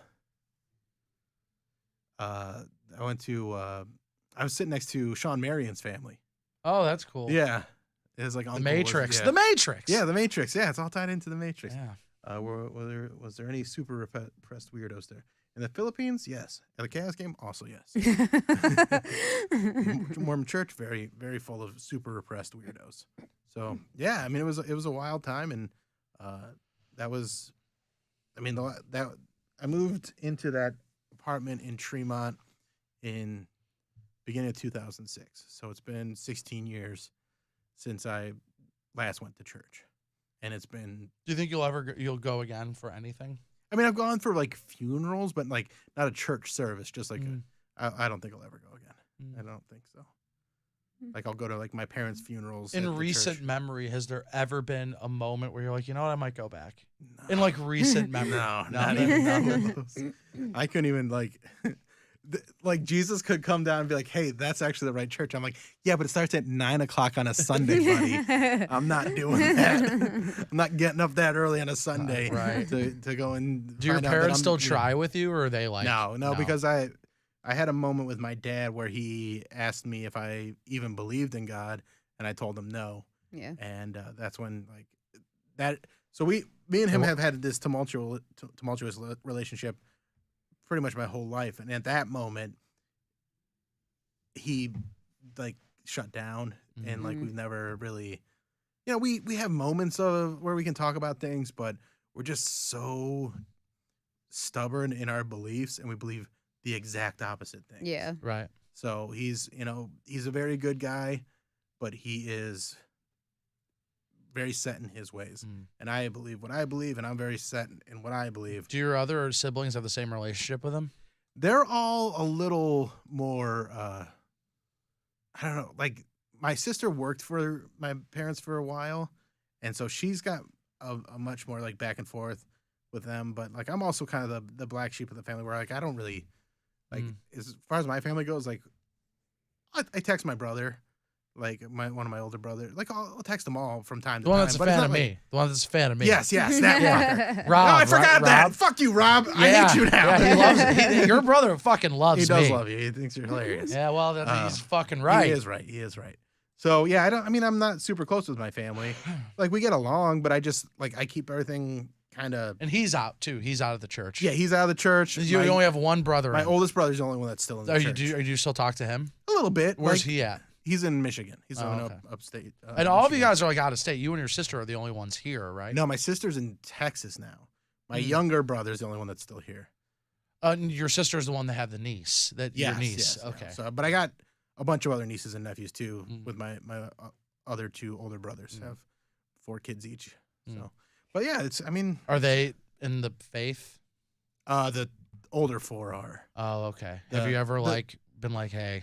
was sitting next to Sean Marion's family. Oh, that's cool. Yeah. It was like The uncle Matrix. yeah. The Matrix. Yeah, the Matrix. Yeah, it's all tied into the Matrix. Yeah. Was there any super repressed weirdos there? In the Philippines, yes. At the Cavs game, also yes. Mormon church, very, very full of super repressed weirdos. So yeah, I mean, it was a wild time, and that was, I mean, I moved into that apartment in Tremont in beginning of 2006. So it's been 16 years since I last went to church, and it's been. Do you think you'll go again for anything? I mean, I've gone for like funerals, but like not a church service. Just like I don't think I'll ever go again. I don't think so. Like I'll go to like my parents' funerals. In at the recent church. memory, has there ever been a moment where you're like, you know what, I might go back? No. In like recent memory. No, not Nothing? even Nothing? close. I couldn't even like. Like Jesus could come down and be like, "Hey, that's actually the right church." I'm like, "Yeah, but it starts at 9:00 on a Sunday, buddy. I'm not doing that. I'm not getting up that early on a Sunday Right. to go and." Do your find out that parents I'm, still you know- try with you, or are they like? No, because I had a moment with my dad where he asked me if I even believed in God, and I told him no. Yeah. And that's when like that. So me and him have had this tumultuous relationship pretty much my whole life, and at that moment, he like shut down, and like we've never really, you know, we have moments of where we can talk about things, but we're just so stubborn in our beliefs, and we believe the exact opposite thing. Yeah. Right. So he's a very good guy, but he is very set in his ways. And I believe what I believe, and I'm very set in what I believe. Do your other siblings have the same relationship with him? They're all a little more, I don't know, like my sister worked for my parents for a while, and so she's got a much more like back and forth with them. But like I'm also kind of the black sheep of the family where like I don't really, like as far as my family goes, like I text my brother. Like one of my older brothers, like I'll text them all from time to time. The one that's a but it's fan not of like- me. The one that's a fan of me. Yes, that fucker. Rob. No, I forgot that. Rob. Fuck you, Rob. I hate you now. Yeah, he loves it. Your brother fucking loves He me. does love you. He thinks you're hilarious. Yeah, well, he's fucking right. He is right. He is right. So yeah, I'm not super close with my family. Like we get along, but I just like I keep everything kind of. And he's out too. He's out of the church. Yeah, he's out of the church. You only have one brother. My oldest brother's the only one that's still in the church. Do you still talk to him? A little bit. Where's like, he at? He's in Michigan. He's living okay. upstate. And all of you Michigan. guys are like out of state. You and your sister are the only ones here, right? No, my sister's in Texas now. My younger brother's the only one that's still here. And your sister's the one that had the niece. Your niece. Yes, Okay. yeah. So, but I got a bunch of other nieces and nephews too. With my other two older brothers have 4 kids each. So, but yeah, Are they in the faith? the older 4 are. Oh, okay. The- Have you ever the- been like, hey,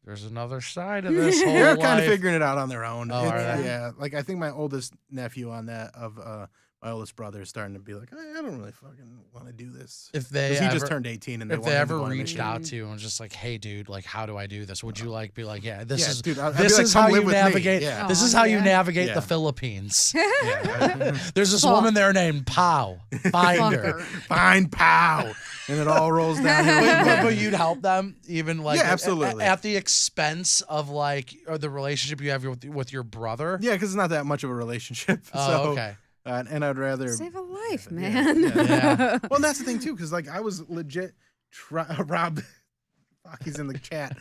there's another side of this whole They're kind of life? figuring it out on their own. Oh, are they? Yeah, like I think my oldest nephew on that of my oldest brother is starting to be like, I don't really fucking want to do this. If they 'Cause he ever, just turned 18 and if wanted they him ever to go on a reached mission. out to you and was just like, hey, dude, like, how do I do this? Would you like be like, yeah, this Yeah, is dude, I'd be this like, is "Come how live you with me." navigate. Yeah. This is Aw, how you yeah. navigate Yeah. the Philippines. Yeah. There's this woman there named Pow. Find her. Fine, pow, and it all rolls down. But you'd help them even like Yeah, absolutely. at the expense of like the relationship you have with your brother. Yeah, because it's not that much of a relationship. Oh, so, okay. And I'd rather Save a life, Yeah, man. Yeah. Well, and that's the thing too, because like I was legit. Rob, fuck, he's in the chat.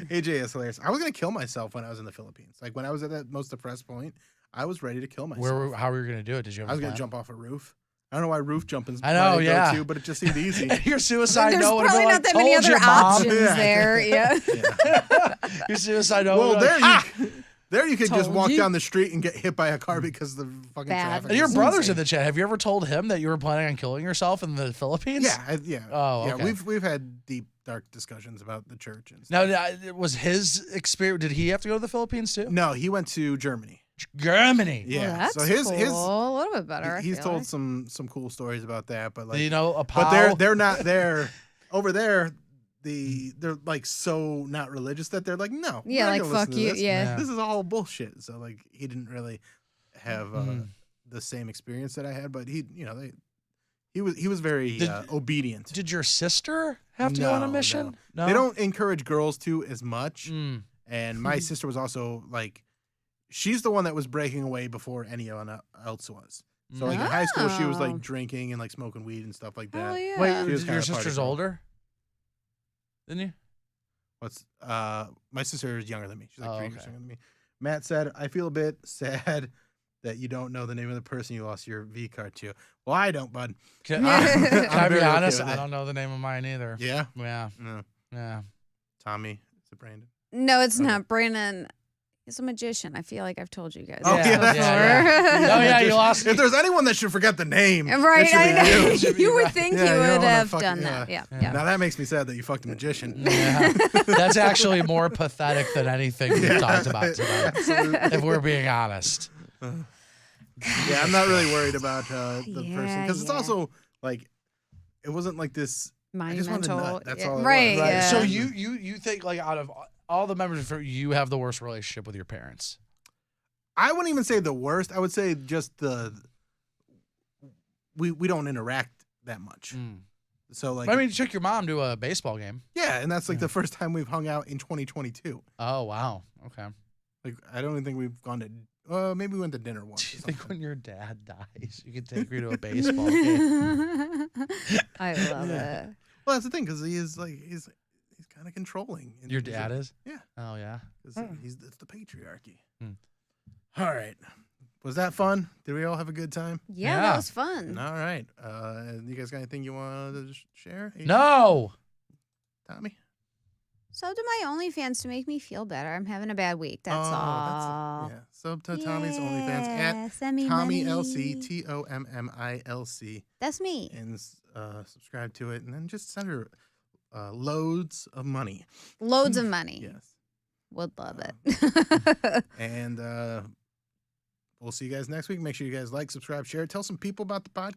AJ is hilarious. I was gonna kill myself when I was in the Philippines. Like when I was at that most depressed point, I was ready to kill myself. How were you gonna do it? Did you have I was a gonna plan? jump off a roof. I don't know why roof jumping's I know, my yeah. go-to, but it just seemed easy. Your suicide There's note would probably be like, not that many "Told other you, Mom." options Yeah. there. Yeah. Yeah. Your suicide note. Well, would be there like, there you could just Told walk you. down the street and get hit by a car because the fucking Bad. traffic. And your is brother's in insane. the chat. Have you ever told him that you were planning on killing yourself in the Philippines? Yeah, yeah. Oh, yeah. okay. We've had deep, dark discussions about the church and Now, stuff. was his experience? Did he have to go to the Philippines too? No, he went to Germany. Germany. Yeah, Well, that's so his cool. A little bit better. I he's feel told like. some cool stories about that, but like, Do you know a but they're not there. Over there, they're like so not religious that they're like, no, we're Yeah, not like gonna listen fuck to you. this. Yeah. This is all bullshit. So like, he didn't really have the same experience that I had, but he was very obedient. Did your sister have to go on a No, mission? No. They don't encourage girls to as much. Mm. And my sister was also like, she's the one that was breaking away before anyone else was. So like in high school, she was Oh. like drinking and like smoking weed and stuff like that. Hell yeah. Wait, She was your kinda party sister's girl. older than you? My sister is younger than me. She's like 3 years okay. younger than me. Matt said, I feel a bit sad that you don't know the name of the person you lost your V card to. Well, I don't, bud. Can, I'm can I be very okay honest? with I it. don't know the name of mine either. Yeah. Yeah. No. Yeah. Tommy. Is it Brandon? No, it's Okay. not. Brandon is a magician. I feel like I've told you guys. Oh, that yeah, before. yeah. Oh, yeah, you lost. If there's anyone that should forget the name, Right, it should I be know. you. Should be You would right. think Yeah, you you don't would wanna have fuck- done yeah. that. Yeah, Yeah. yeah. Now that makes me sad that you fucked a magician. Yeah. That's actually more pathetic than anything we've Yeah. talked about today, Absolutely. if we're being honest. Yeah, I'm not really worried about the person because it's Yeah. also like it wasn't like this. I just wanted to Monumental. nut. That's yeah. all it Right. was. Right. Yeah. So you think like out of all the members, you have the worst relationship with your parents? I wouldn't even say the worst. I would say just we don't interact that much. So like I mean, you took your mom to a baseball game. yeah, and that's like the first time we've hung out in 2022. Oh wow. Okay. Like I don't even think we've gone to. Maybe we went to dinner once. Do you or think something. when your dad dies, you could take her to a baseball game? I love Yeah. it. Well, that's the thing because he is like he's kind of controlling. and Your he's dad like- is? Yeah. Oh yeah. 'Cause it's the patriarchy. Hmm. All right. Was that fun? Did we all have a good time? Yeah, Yeah. that was fun. All right. You guys got anything you want to share? No. Tommy? So to my OnlyFans to make me feel better. I'm having a bad week. That's all. Yeah. Sub to Tommy's OnlyFans at Send me Tommy money. LC, TOMMILC, That's me. and subscribe to it, and then just send her loads of money. Loads of money. Yes. Would love it. And we'll see you guys next week. Make sure you guys like, subscribe, share. Tell some people about the podcast.